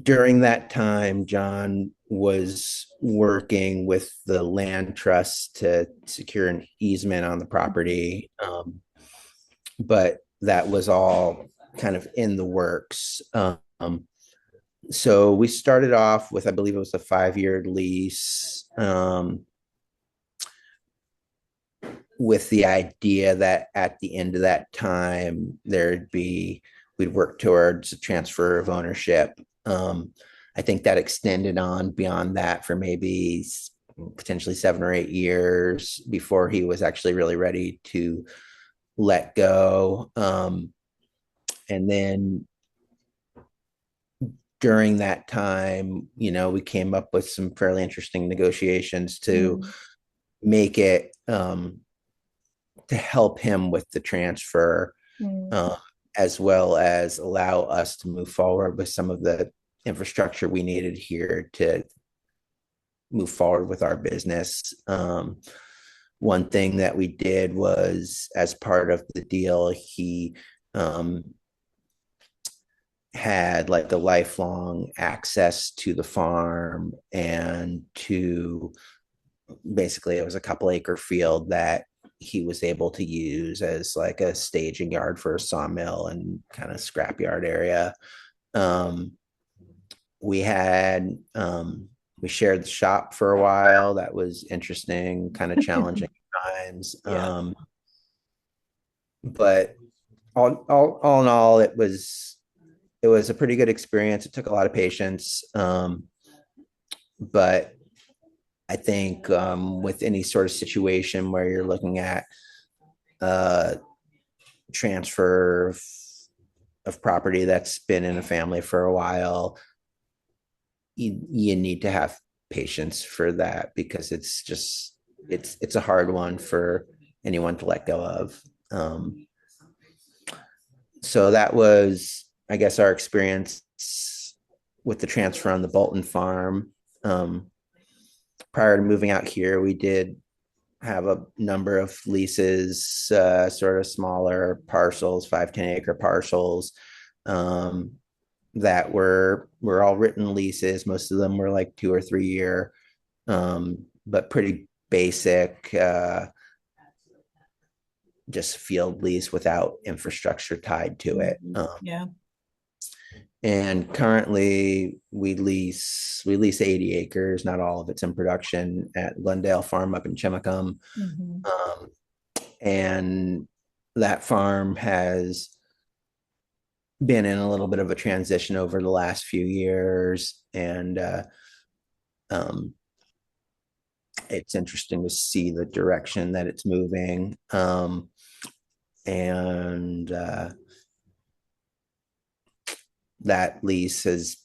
During that time, John was working with the land trust to secure an easement on the property. But that was all kind of in the works. So we started off with, I believe it was a 5-year lease, with the idea that at the end of that time, we'd work towards a transfer of ownership. I think that extended on beyond that for maybe potentially 7 or 8 years before he was actually really ready to let go. And then during that time, we came up with some fairly interesting negotiations to make it, to help him with the transfer, as well as allow us to move forward with some of the infrastructure we needed here to move forward with our business. One thing that we did was, as part of the deal, he had like a lifelong access to the farm and to basically it was a couple acre field that he was able to use as like a staging yard for a sawmill and kind of scrapyard area. We had we shared the shop for a while. That was interesting, kind of challenging times. Yeah. But all in all, it was a pretty good experience. It took a lot of patience. But I think with any sort of situation where you're looking at transfer of property that's been in a family for a while, you need to have patience for that, because it's a hard one for anyone to let go of. So that was, I guess, our experience with the transfer on the Bolton farm. Prior to moving out here, we did have a number of leases, sort of smaller parcels, 5-10 acre parcels, that were all written leases. Most of them were like 2 or 3 year, but pretty basic, just field lease without infrastructure tied to it. Yeah. And currently we lease 80 acres, not all of it's in production, at Glendale Farm up in Chimacum. And that farm has been in a little bit of a transition over the last few years. And it's interesting to see the direction that it's moving. And that lease has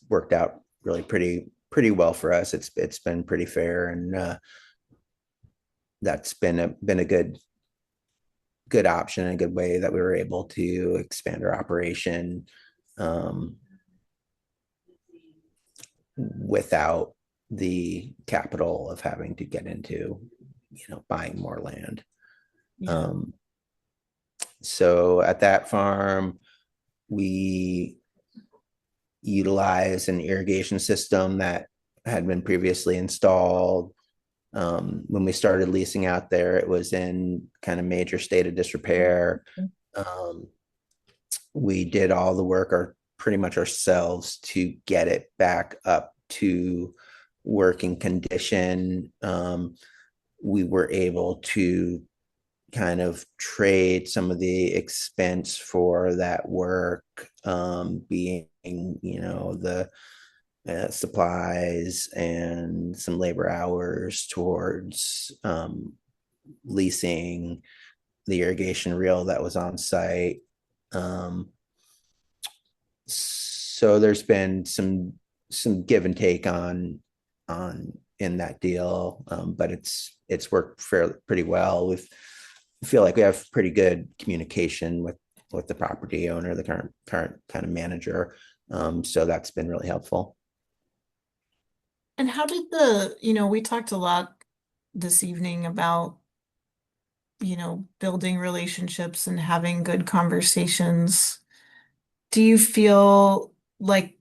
worked out really pretty well for us. It's been pretty fair, and that's been a good option and a good way that we were able to expand our operation um, without the capital of having to get into buying more land. Yeah. So at that farm, we utilize an irrigation system that had been previously installed. When we started leasing out there, it was in kind of major state of disrepair. Um, we did all the work pretty much ourselves to get it back up to working condition. We were able to kind of trade some of the expense for that work, being the supplies and some labor hours towards leasing the irrigation reel that was on site. So there's been some give and take on in that deal, but it's worked pretty well. We feel like we have pretty good communication with the property owner, the current kind of manager. So that's been really helpful. And how did we talked a lot this evening about, building relationships and having good conversations. Do you feel like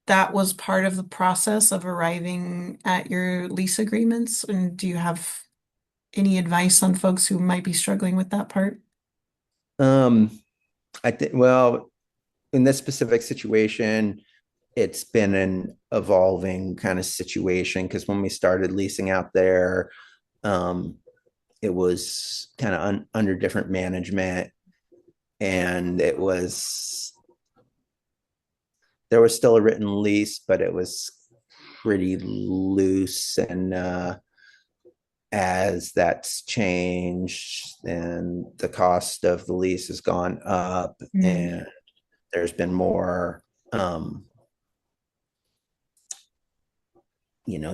that was part of the process of arriving at your lease agreements? And do you have any advice on folks who might be struggling with that part? Um, I think, well, in this specific situation, it's been an evolving kind of situation because when we started leasing out there, it was kind of under different management, and there was still a written lease, but it was pretty loose. And as that's changed and the cost of the lease has gone up, and there's been more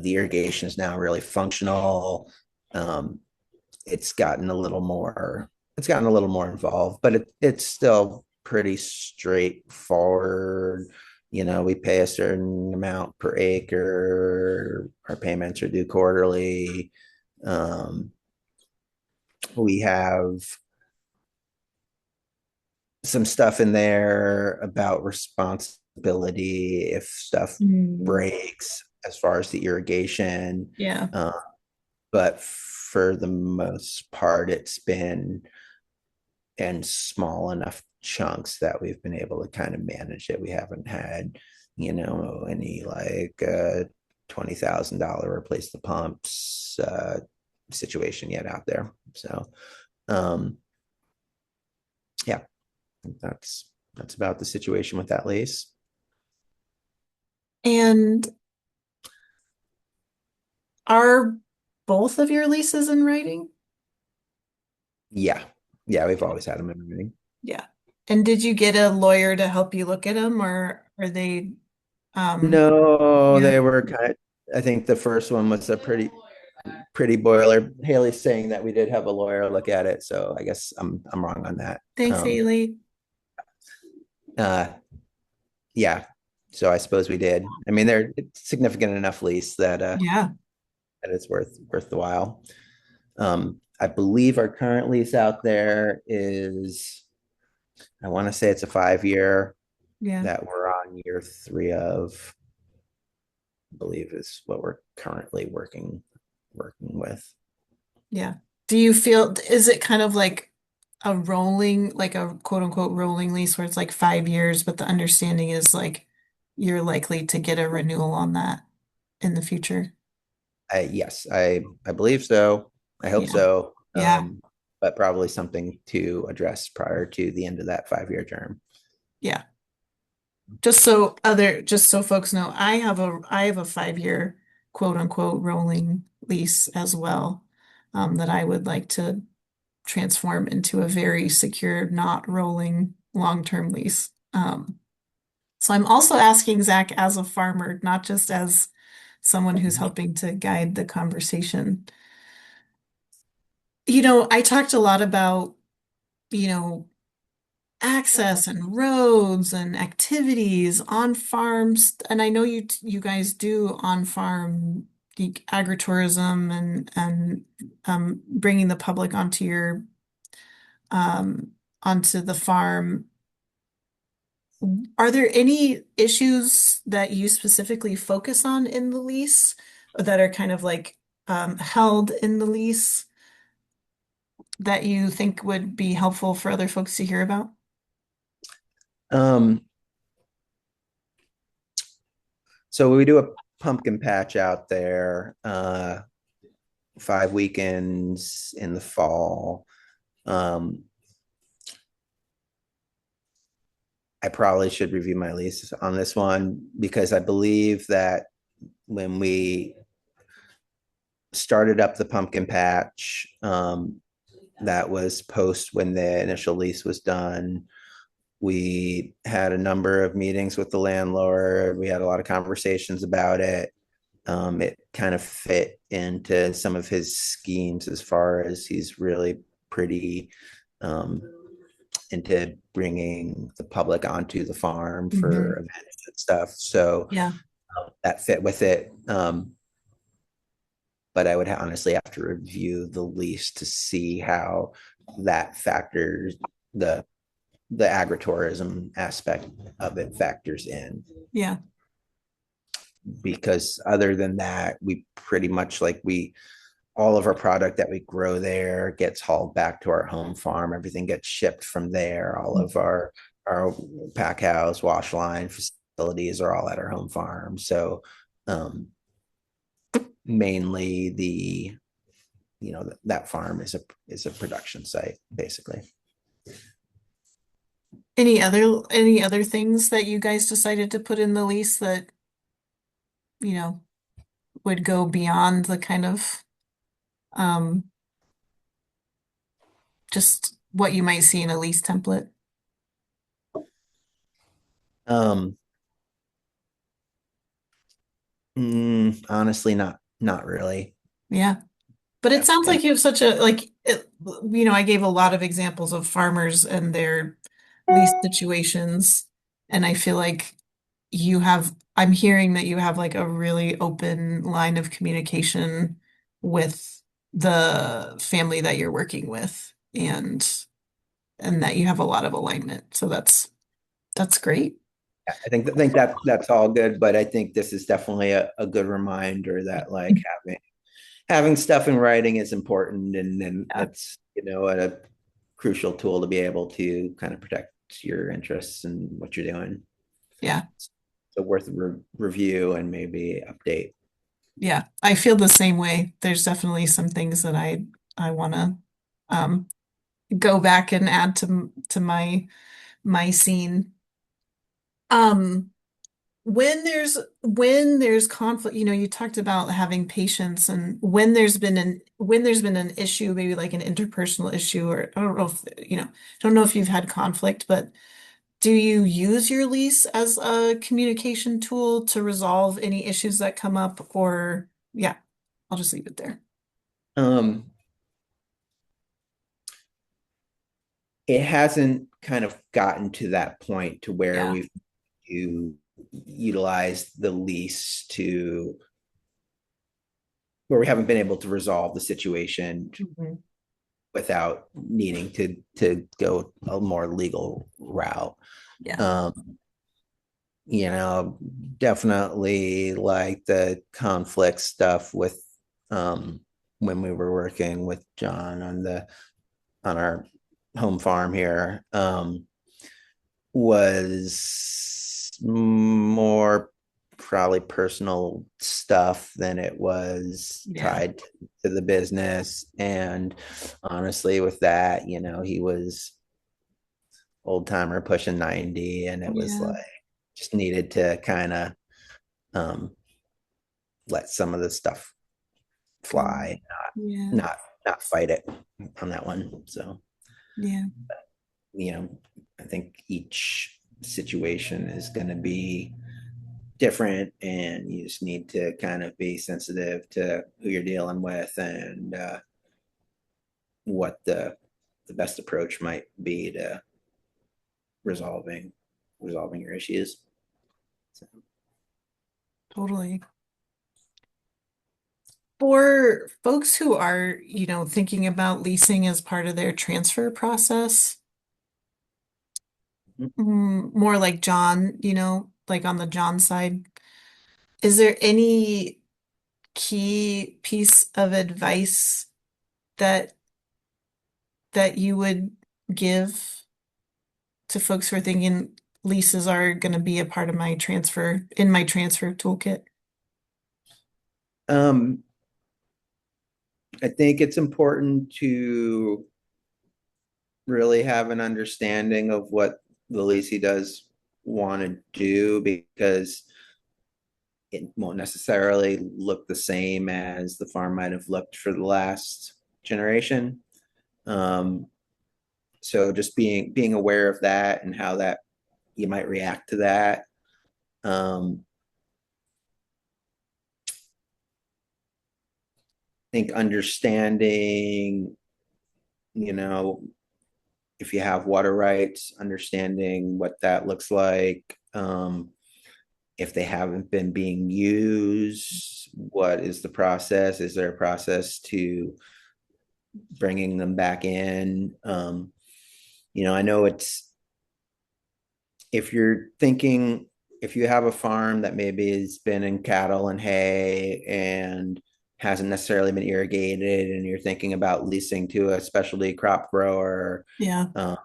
the irrigation is now really functional. um, it's gotten a little more involved, but it's still pretty straightforward. We pay a certain amount per acre. Our payments are due quarterly. We have some stuff in there about responsibility if stuff breaks as far as the irrigation. Yeah. But for the most part, it's been in small enough chunks that we've been able to kind of manage it. We haven't had, any like $20,000 replace the pumps situation yet out there. So, yeah, that's about the situation with that lease. And are both of your leases in writing? Yeah, we've always had them in writing. Yeah. And did you get a lawyer to help you look at them, or are they No, yeah. they were I think the first one was a pretty boiler. Haley's saying that we did have a lawyer look at it, so I guess I'm wrong on that. Thanks, Haley. Uh, yeah, so I suppose we did. I mean, they're significant enough lease Yeah. that it's worth the while. I believe our current lease out there is, I want to say it's a 5-year Yeah. that we're on year 3 of, I believe is what we're currently working with. Yeah. Do you feel, is it kind of like a rolling, like a quote unquote rolling lease where it's like 5 years, but the understanding is like you're likely to get a renewal on that in the future? Yes, I believe so. I hope Yeah. so. Yeah. But probably something to address prior to the end of that 5-year term. Yeah. Just so folks know, I have a 5-year quote unquote rolling lease as well, that I would like to transform into a very secure, not rolling long-term lease. So I'm also asking Zach as a farmer, not just as someone who's helping to guide the conversation. I talked a lot about, you know, access and roads and activities on farms. And I know you guys do on farm agritourism and bringing the public onto the farm. Are there any issues that you specifically focus on in the lease that are kind of like held in the lease that you think would be helpful for other folks to hear about? Um, so we do a pumpkin patch out there, 5 weekends in the fall. Um, I probably should review my lease on this one because I believe that when we started up the pumpkin patch, that was post when the initial lease was done. We had a number of meetings with the landlord. We had a lot of conversations about it. It kind of fit into some of his schemes as far as he's really pretty into bringing the public onto the farm for Mhm. events and stuff. So Yeah. that fit with it. But I would honestly have to review the lease to see how that factors the agritourism aspect of it factors in. Yeah. Because other than that, we pretty much all of our product that we grow there gets hauled back to our home farm. Everything gets shipped from there. All of our pack house, wash line facilities are all at our home farm. So mainly that farm is a production site basically. Any other things that you guys decided to put in the lease that, you know, would go beyond the kind of um just what you might see in a lease template? Um, Honestly, not really. Yeah. But it Yeah, sounds and like you have I gave a lot of examples of farmers and their lease situations, and I feel like I'm hearing that you have like a really open line of communication with the family that you're working with and that you have a lot of alignment. So that's great. I think that's all good, but I think this is definitely a good reminder that having stuff in writing is important, and then Yeah. it's a crucial tool to be able to kind of protect your interests and what you're doing. Yeah. So worth a review and maybe update. Yeah. I feel the same way. There's definitely some things that I want to um go back and add to my scene. Um, when there's conflict, you talked about having patience and when there's been an issue, maybe like an interpersonal issue, or I don't know if you've had conflict, but do you use your lease as a communication tool to resolve any issues that come up? Or yeah, I'll just leave it there. Um, it hasn't kind of gotten to that point to where Yeah. we've utilized the lease to where we haven't been able to resolve the situation Mhm. without needing to go a more legal route. Yeah. Um, definitely like the conflict stuff with when we were working with John on our home farm here, was more probably personal stuff than it was Yeah. tied to the business. And honestly, with that, he was old timer pushing 90, and it was Yeah. like just needed to kind of um, let some of the stuff fly, Yeah. not fight it on that one. So, Yeah. I think each situation is going to be different, and you just need to kind of be sensitive to who you're dealing with and what the best approach might be to resolving your issues. So. Totally. For folks who are, thinking about leasing as part of their transfer process, more like John, like on the John side, is there any key piece of advice that you would give to folks who are thinking leases are going to be a part of my transfer toolkit? Um, I think it's important to really have an understanding of what the leasing does want to do, because it won't necessarily look the same as the farm might have looked for the last generation. Um, so just being aware of that and how that you might react to that. I think understanding, you know, if you have water rights, understanding what that looks like. If they haven't been being used, what is the process? Is there a process to bringing them back in? I know it's, if you're thinking, if you have a farm that maybe has been in cattle and hay and hasn't necessarily been irrigated, and you're thinking about leasing to a specialty crop grower, Yeah. uh,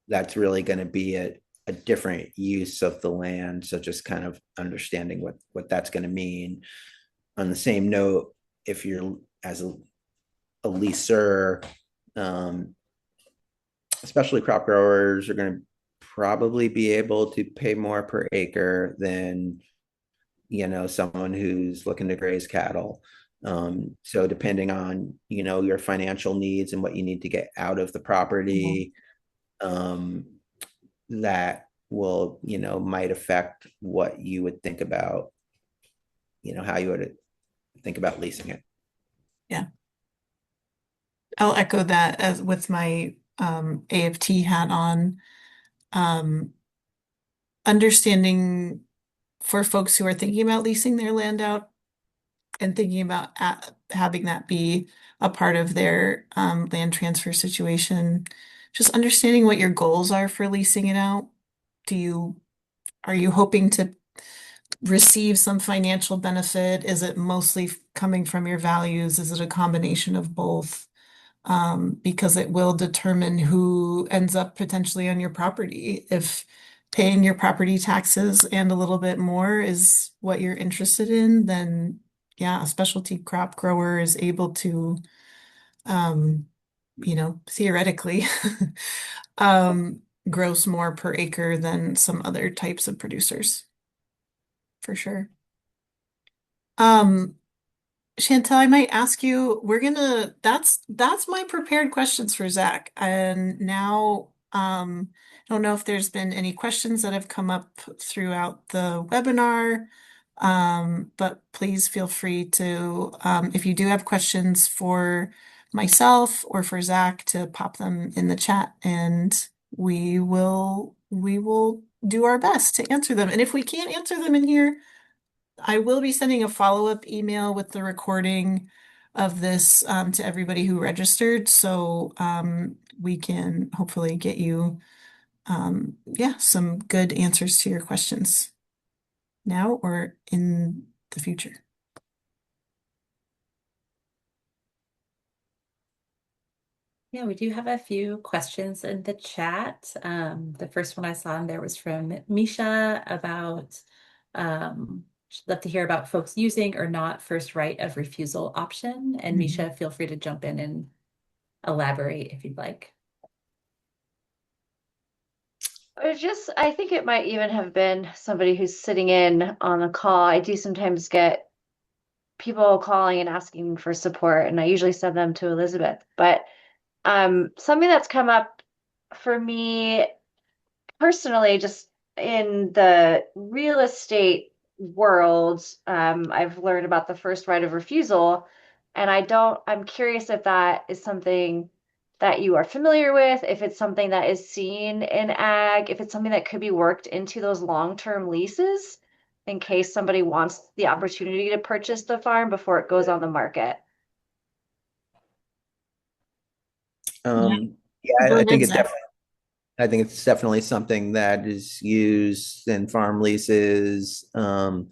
that's really going to be a different use of the land. So just kind of understanding what that's going to mean. On the same note, if you're as a leaser, um, especially crop growers are going to probably be able to pay more per acre than someone who's looking to graze cattle. So depending on your financial needs and what you need to get out of the property, um, that will might affect what you would think about, how you would think about leasing it. Yeah. I'll echo that as with my AFT hat on. Um, Understanding for folks who are thinking about leasing their land out and thinking about having that be a part of their land transfer situation, just understanding what your goals are for leasing it out. Are you hoping to receive some financial benefit? Is it mostly coming from your values? Is it a combination of both? Because it will determine who ends up potentially on your property. If paying your property taxes and a little bit more is what you're interested in, then yeah, a specialty crop grower is able to, um, theoretically, um, gross more per acre than some other types of producers, for sure. Um, Chantel, I might ask you, that's my prepared questions for Zach. And now, I don't know if there's been any questions that have come up throughout the webinar. But please feel free to, if you do have questions for myself or for Zach, to pop them in the chat, and we will do our best to answer them. And if we can't answer them in here, I will be sending a follow-up email with the recording of this to everybody who registered, so we can hopefully get you yeah, some good answers to your questions now or in the future. Yeah, we do have a few questions in the chat. The first one I saw in there was from Misha about she'd love to hear about folks using or not first right of refusal option. And Misha, feel free to jump in and elaborate if you'd like. I think it might even have been somebody who's sitting in on a call. I do sometimes get people calling and asking for support, and I usually send them to Elizabeth. But something that's come up for me personally, just in the real estate world, I've learned about the first right of refusal, and I'm curious if that is something that you are familiar with, if it's something that is seen in ag, if it's something that could be worked into those long-term leases in case somebody wants the opportunity to purchase the farm before it goes on the market. Yeah, Yeah, go I think ahead, it Zach. definitely. I think it's definitely something that is used in farm leases. That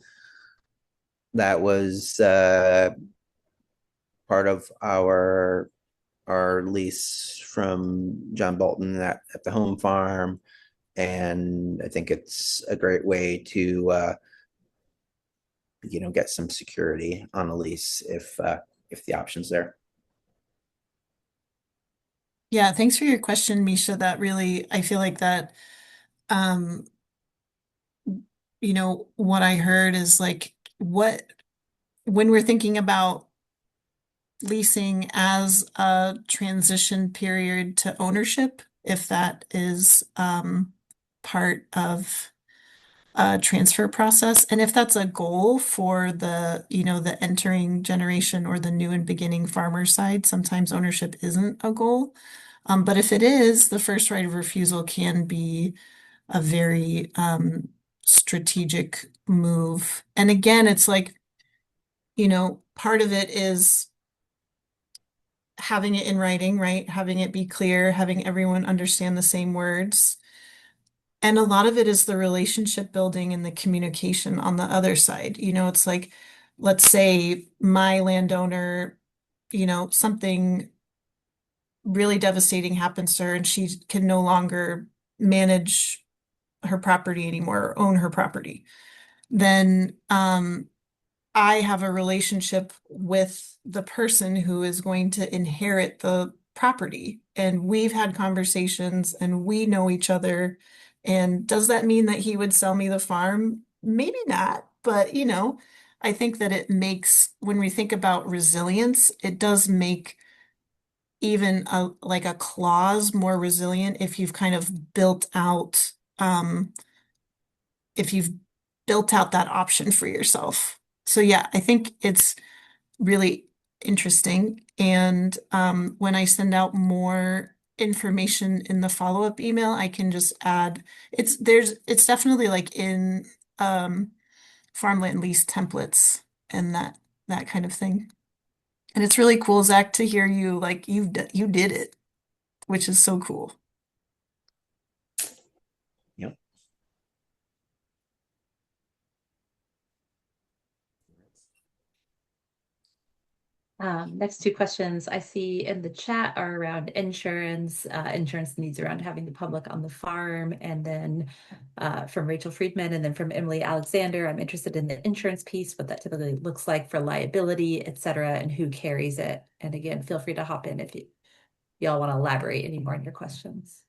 was part of our lease from John Bolton at the home farm, and I think it's a great way to get some security on a lease if the option's there. Yeah, thanks for your question, Misha. That really, I feel like that, um, what I heard is like when we're thinking about leasing as a transition period to ownership, if that is part of a transfer process, and if that's a goal for the entering generation or the new and beginning farmer side, sometimes ownership isn't a goal. But if it is, the first right of refusal can be a very strategic move. And again, it's like, part of it is having it in writing, right? Having it be clear, having everyone understand the same words. And a lot of it is the relationship building and the communication on the other side. It's like, let's say my landowner, something really devastating happens to her and she can no longer manage her property anymore or own her property. Then I have a relationship with the person who is going to inherit the property. And we've had conversations and we know each other. And does that mean that he would sell me the farm? Maybe not. But, I think that it makes, when we think about resilience, it does make even like a clause more resilient if you've kind of if you've built out that option for yourself. So yeah, I think it's really interesting. And when I send out more information in the follow-up email, I can just add it's definitely like in farmland lease templates and that kind of thing. And it's really cool, Zach, to hear you like you did it, which is so cool. Yep. Next two questions I see in the chat are around insurance, insurance needs around having the public on the farm, and then from Rachel Friedman, and then from Emily Alexander, I'm interested in the insurance piece, what that typically looks like for liability, et cetera, and who carries it. And again, feel free to hop in if y'all want to elaborate any more on your questions.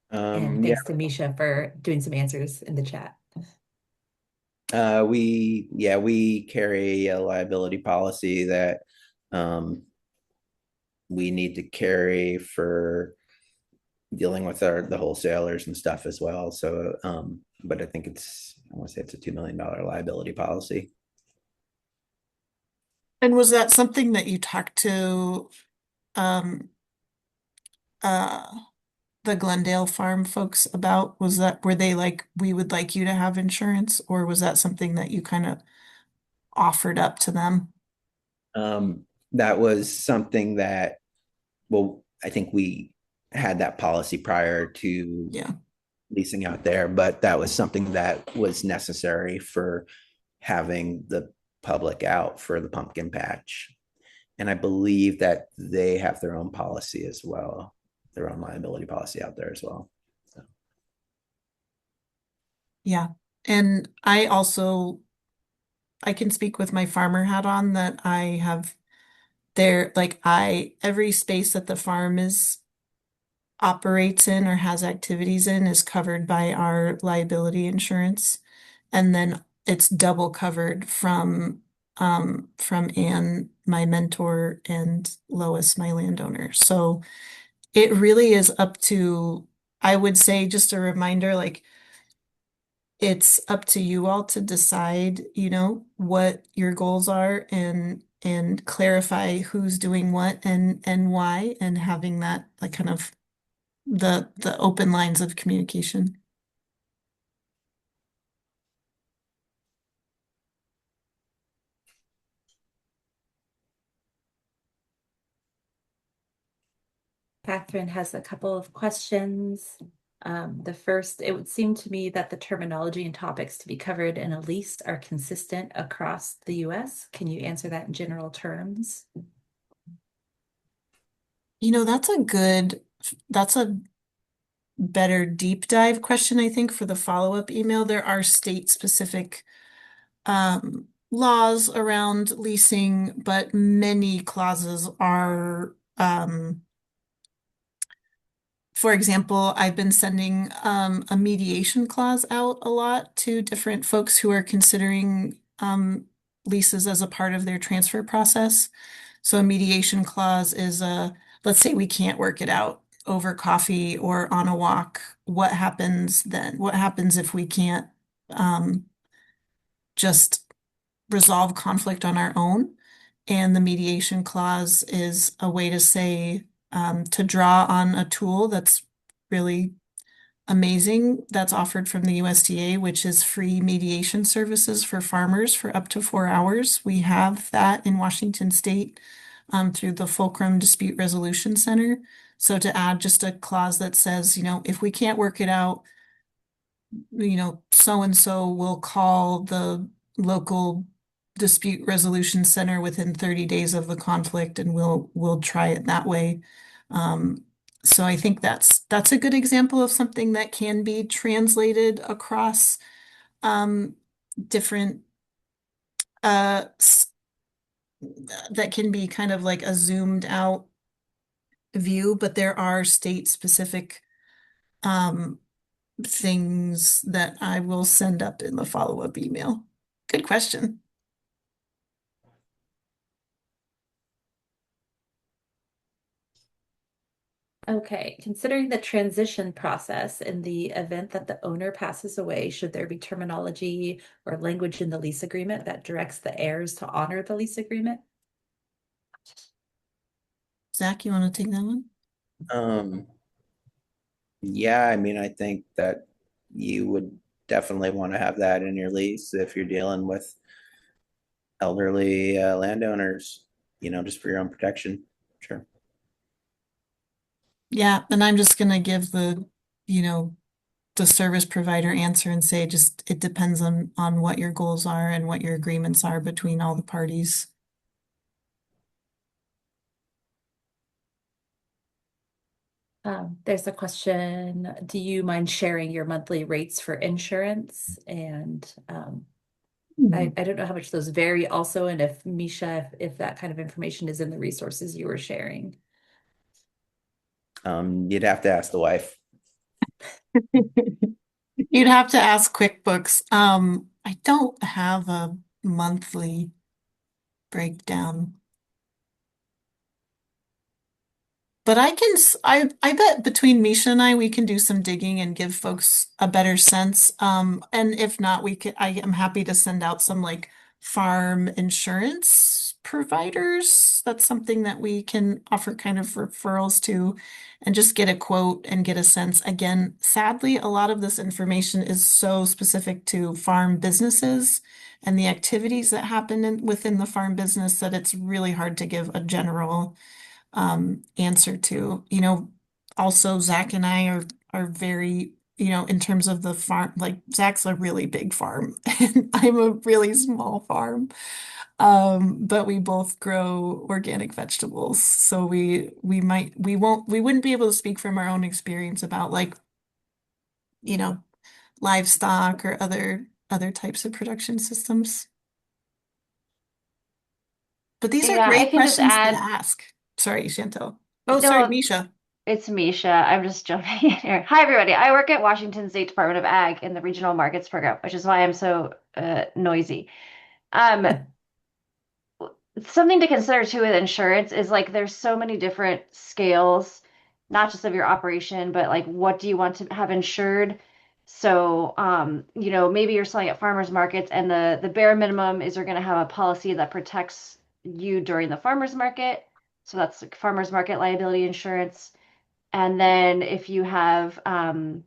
And Yeah, thanks to Misha for doing some answers in the chat. we carry a liability policy that we need to carry for dealing with the wholesalers and stuff as well. So, but I think I want to say it's a $2 million liability policy. And was that something that you talked to um uh the Glendale Farm folks about? Were they like, we would like you to have insurance, or was that something that you kind of offered up to them? That was something that, well, I think we had that policy prior to Yeah. leasing out there, but that was something that was necessary for having the public out for the pumpkin patch. And I believe that they have their own policy as well, their own liability policy out there as well. So. Yeah. And I can speak with my farmer hat on that I have there, like every space that the farm is operates in or has activities in is covered by our liability insurance. And then it's double covered from from Anne, my mentor, and Lois, my landowner. So it really is up to, I would say, just a reminder, like it's up to you all to decide, what your goals are and clarify who's doing what and why, and having that like kind of the open lines of communication. Catherine has a couple of questions. The first, it would seem to me that the terminology and topics to be covered in a lease are consistent across the US. Can you answer that in general terms? That's a better deep dive question, I think, for the follow-up email. There are state-specific laws around leasing, but many clauses are, for example, I've been sending a mediation clause out a lot to different folks who are considering leases as a part of their transfer process. So a mediation clause is let's say we can't work it out over coffee or on a walk. What happens then? What happens if we can't um, just resolve conflict on our own? And the mediation clause is a way to say, to draw on a tool that's really amazing that's offered from the USDA, which is free mediation services for farmers for up to 4 hours. We have that in Washington State through the Fulcrum Dispute Resolution Center. So to add just a clause that says, if we can't work it out, so and so will call the local dispute resolution center within 30 days of the conflict, and we'll try it that way. Um, so I think that's a good example of something that can be translated across different uh that can be kind of like a zoomed out view, but there are state specific um things that I will send up in the follow-up email. Good question. Okay, considering the transition process in the event that the owner passes away, should there be terminology or language in the lease agreement that directs the heirs to honor the lease agreement? Zach, you want to take that one? Um, yeah, I mean, I think that you would definitely want to have that in your lease if you're dealing with elderly landowners, just for your own protection. Sure. Yeah, and I'm just gonna give you know, the service provider answer and say just it depends on what your goals are and what your agreements are between all the parties. There's a question, do you mind sharing your monthly rates for insurance? And I don't know how much those vary also, and if Misha, if that kind of information is in the resources you were sharing. You'd have to ask the wife. You'd have to ask QuickBooks. I don't have a monthly breakdown. But I bet between Misha and we can do some digging and give folks a better sense. And if not, I am happy to send out some like farm insurance providers. That's something that we can offer kind of referrals to and just get a quote and get a sense. Again, sadly, a lot of this information is so specific to farm businesses and the activities that happen within the farm business that it's really hard to give a general answer to. Also Zach and I are very, in terms of the farm, like Zach's a really big farm and I'm a really small farm. But we both grow organic vegetables. So we wouldn't be able to speak from our own experience about like, you know, livestock or other types of production systems. But these are Yeah, I great can just questions to add, ask. Sorry, Chantel. Oh, sorry, no, Misha. it's Misha. I'm just jumping in here. Hi, everybody. I work at Washington State Department of Ag in the Regional Markets Program, which is why I'm so noisy. Um, something to consider too with insurance is like there's so many different scales, not just of your operation, but like what do you want to have insured? So, maybe you're selling at farmers markets and the bare minimum is you're going to have a policy that protects you during the farmers market. So that's like farmers market liability insurance. And then if you want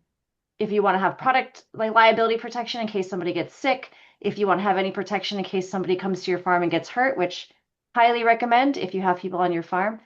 to have product like liability protection in case somebody gets sick, if you want to have any protection in case somebody comes to your farm and gets hurt, which highly recommend if you have people on your farm.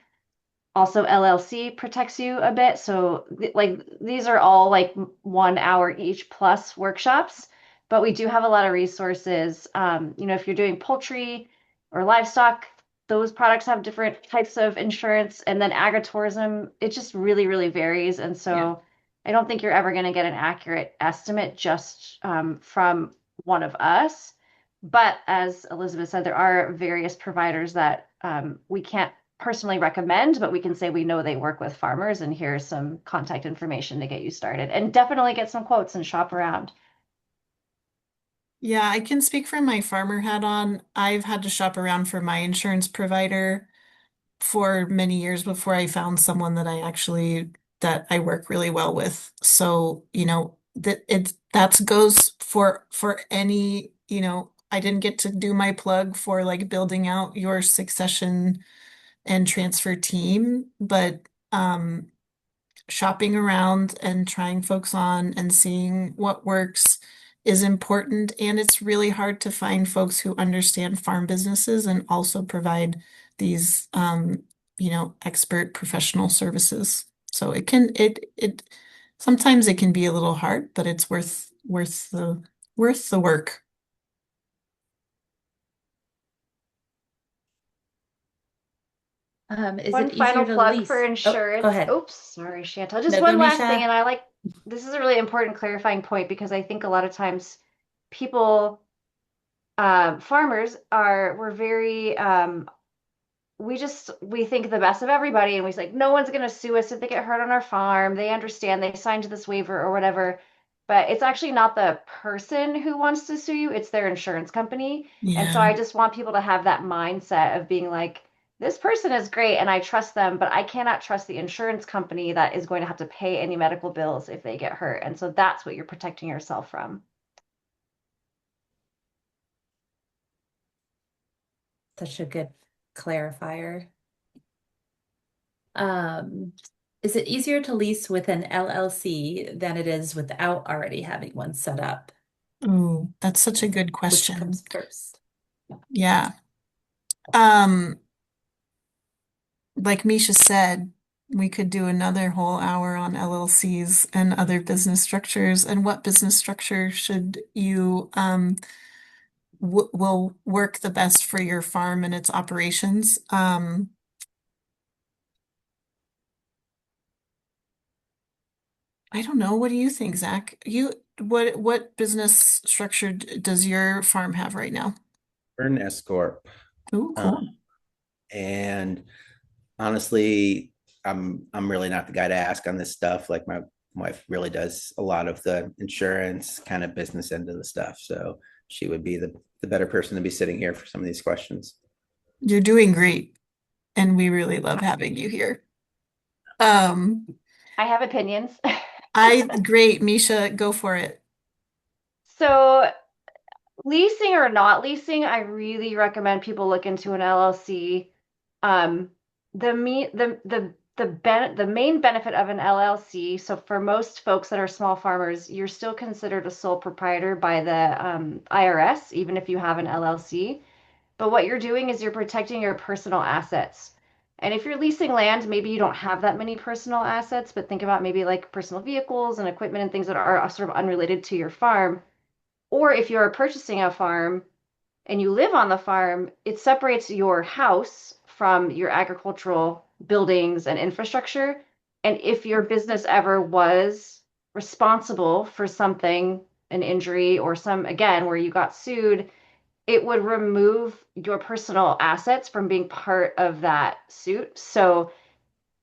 Also, LLC protects you a bit. So, like, these are all like 1 hour each plus workshops, but we do have a lot of resources. If you're doing poultry or livestock, those products have different types of insurance. And then agritourism, it just really, really varies. And Yeah. so, I don't think you're ever going to get an accurate estimate just from one of us. But as Elizabeth said, there are various providers that we can't personally recommend, but we can say we know they work with farmers, and here's some contact information to get you started. And definitely get some quotes and shop around. Yeah, I can speak from my farmer hat on. I've had to shop around for my insurance provider for many years before I found someone that I work really well with. So, that goes for any, I didn't get to do my plug for like building out your succession and transfer team, but shopping around and trying folks on and seeing what works is important. And it's really hard to find folks who understand farm businesses and also provide these, expert professional services. So sometimes it can be a little hard, but it's worth the work. Is One it easier final to plug for lease? Oh, go insurance. ahead. Oops, sorry, Chantal. Just No, go, one last thing, Misha. and this is a really important clarifying point because I think a lot of times people, farmers we're very we think the best of everybody, and we say like, no one's going to sue us if they get hurt on our farm. They understand, they signed this waiver or whatever. But it's actually not the person who wants to sue you, it's their insurance company. And so Yeah. I just want people to have that mindset of being like, this person is great and I trust them, but I cannot trust the insurance company that is going to have to pay any medical bills if they get hurt. And so that's what you're protecting yourself from. Such a good clarifier. Um, is it easier to lease with an LLC than it is without already having one set up? Oh, that's such a good Which question. comes first? Yeah. Um, like Misha said, we could do another whole hour on LLCs and other business structures and what business structure should you w will work the best for your farm and its operations. I don't know. What do you think, Zach? What business structure does your farm have right now? We're an S corp. Oh, Um, cool. and honestly, I'm really not the guy to ask on this stuff. Like my wife really does a lot of the insurance kind of business end of the stuff. So she would be the better person to be sitting here for some of these questions. You're doing great, and we really love having you here. Um, I have opinions. great, Misha, go for it. So leasing or not leasing, I really recommend people look into an LLC. Um, the main benefit of an LLC, so for most folks that are small farmers, you're still considered a sole proprietor by the IRS, even if you have an LLC. But what you're doing is you're protecting your personal assets. And if you're leasing land, maybe you don't have that many personal assets, but think about maybe like personal vehicles and equipment and things that are sort of unrelated to your farm. Or if you're purchasing a farm and you live on the farm, it separates your house from your agricultural buildings and infrastructure. And if your business ever was responsible for something, an injury or again, where you got sued, it would remove your personal assets from being part of that suit. So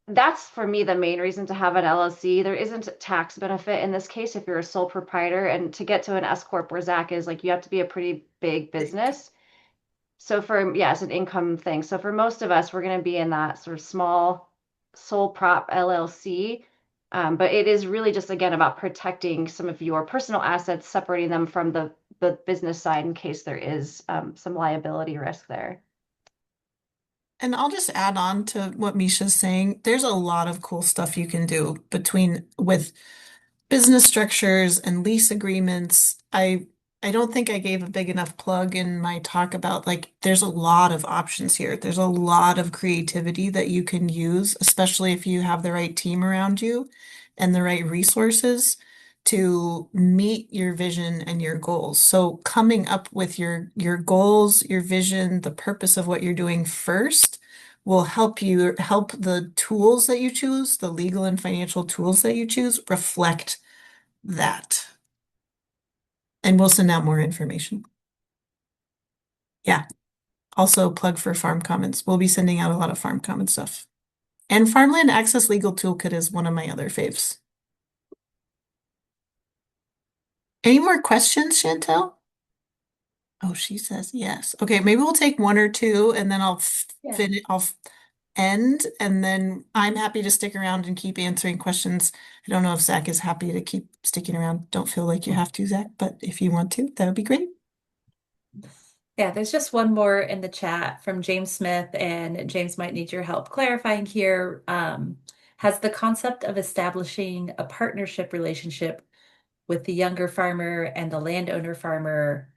that's for me the main reason to have an LLC. There isn't a tax benefit in this case if you're a sole proprietor. And to get to an S corp where Zach is, like you have to be a pretty big business. So for, yeah, it's an income thing. So for most of us, we're going to be in that sort of small sole prop LLC. But it is really just, again, about protecting some of your personal assets, separating them from the business side in case there is some liability risk there. And I'll just add on to what Misha's saying. There's a lot of cool stuff you can do between with business structures and lease agreements. I don't think I gave a big enough plug in my talk about like there's a lot of options here. There's a lot of creativity that you can use, especially if you have the right team around you and the right resources to meet your vision and your goals. So coming up with your goals, your vision, the purpose of what you're doing first will help the tools that you choose, the legal and financial tools that you choose, reflect that. And we'll send out more information. Yeah. Also plug for Farm Commons. We'll be sending out a lot of Farm Common stuff. And Farmland Access Legal Toolkit is one of my other faves. Any more questions, Chantel? Oh, she says yes. Okay, maybe we'll take one or two and then Yeah. end, and then I'm happy to stick around and keep answering questions. I don't know if Zach is happy to keep sticking around. Don't feel like you have to, Zach, but if you want to, that would be great. Yeah, there's just one more in the chat from James Smith, and James might need your help clarifying here. Has the concept of establishing a partnership relationship with the younger farmer and the landowner farmer,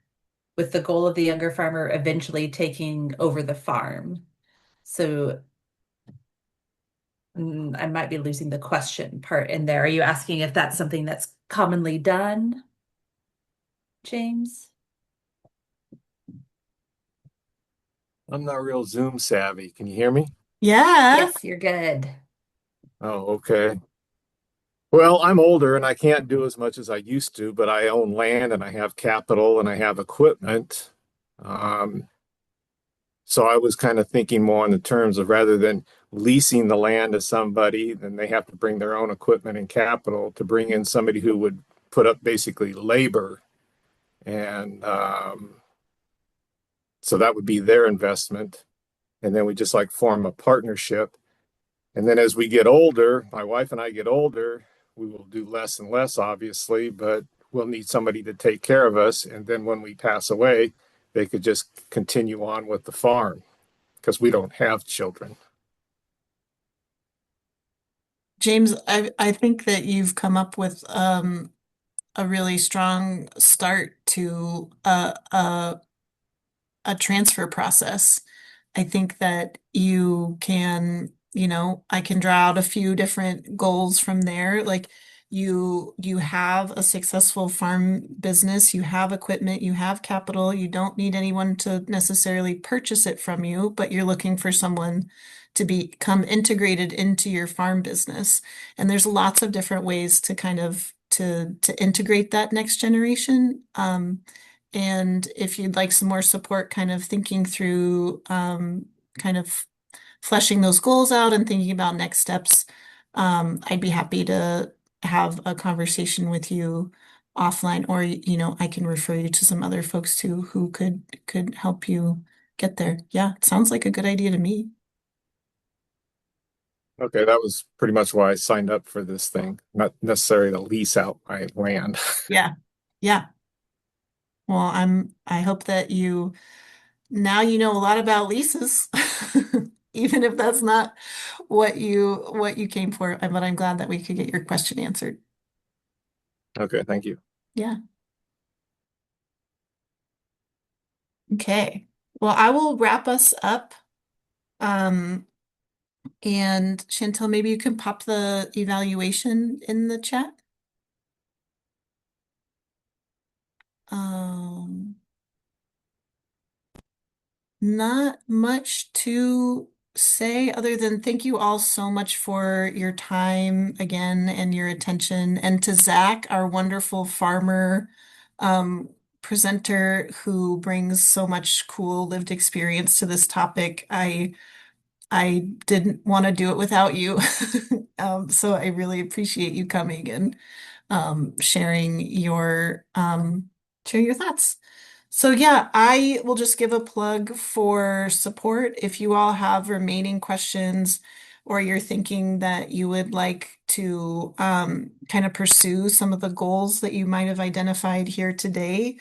with the goal of the younger farmer eventually taking over the farm? So I might be losing the question part in there. Are you asking if that's something that's commonly done, James? I'm not real Zoom savvy. Can you hear me? Yeah. Yes, you're good. Oh, okay. Well, I'm older and I can't do as much as I used to, but I own land and I have capital and I have equipment. Um, so I was kind of thinking more in the terms of rather than leasing the land to somebody, then they have to bring their own equipment and capital to bring in somebody who would put up basically labor. And so that would be their investment. And then we just like form a partnership. And then as we get older, my wife and I get older, we will do less and less, obviously, but we'll need somebody to take care of us. And then when we pass away, they could just continue on with the farm because we don't have children. James, I think that you've come up with a really strong start to a transfer process. I think that you can, I can draw out a few different goals from there. Like you have a successful farm business, you have equipment, you have capital, you don't need anyone to necessarily purchase it from you, but you're looking for someone to become integrated into your farm business. And there's lots of different ways to kind of to integrate that next generation. And if you'd like some more support, kind of thinking through kind of fleshing those goals out and thinking about next steps, I'd be happy to have a conversation with you offline, or I can refer you to some other folks too who could help you get there. Yeah, it sounds like a good idea to me. Okay, that was pretty much why I signed up for this thing, not necessarily to lease out my land. Yeah. Yeah. Well, I hope that now you know a lot about leases, even if that's not what you came for. But I'm glad that we could get your question answered. Okay, thank you. Yeah. Okay. Well, I will wrap us up. Um, and Chantel, maybe you can pop the evaluation in the chat. Um, Not much to say other than thank you all so much for your time again and your attention. And to Zach, our wonderful farmer um, presenter who brings so much cool lived experience to this topic. I didn't want to do it without you. So I really appreciate you coming and sharing your thoughts. So yeah, I will just give a plug for support. If you all have remaining questions or you're thinking that you would like to kind of pursue some of the goals that you might have identified here today,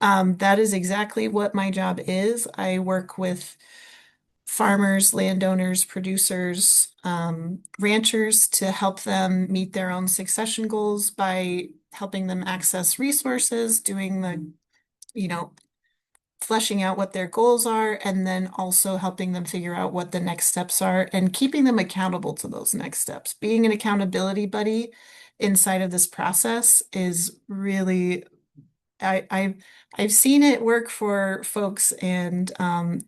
that is exactly what my job is. I work with farmers, landowners, producers, ranchers to help them meet their own succession goals by helping them access resources, doing the, you know, fleshing out what their goals are, and then also helping them figure out what the next steps are and keeping them accountable to those next steps. Being an accountability buddy inside of this process is really, I've seen it work for folks, and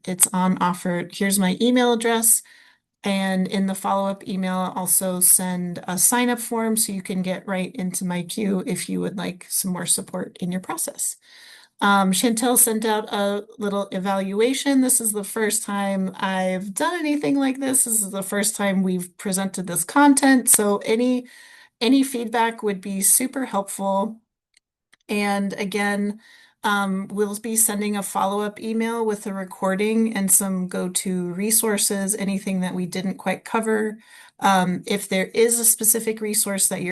it's on offer. Here's my email address. And in the follow-up email, I'll also send a sign-up form so you can get right into my queue if you would like some more support in your process. Chantel sent out a little evaluation. This is the first time I've done anything like this. This is the first time we've presented this content. So any feedback would be super helpful. And again, we'll be sending a follow-up email with a recording and some go-to resources, anything that we didn't quite cover. If there is a specific resource that you're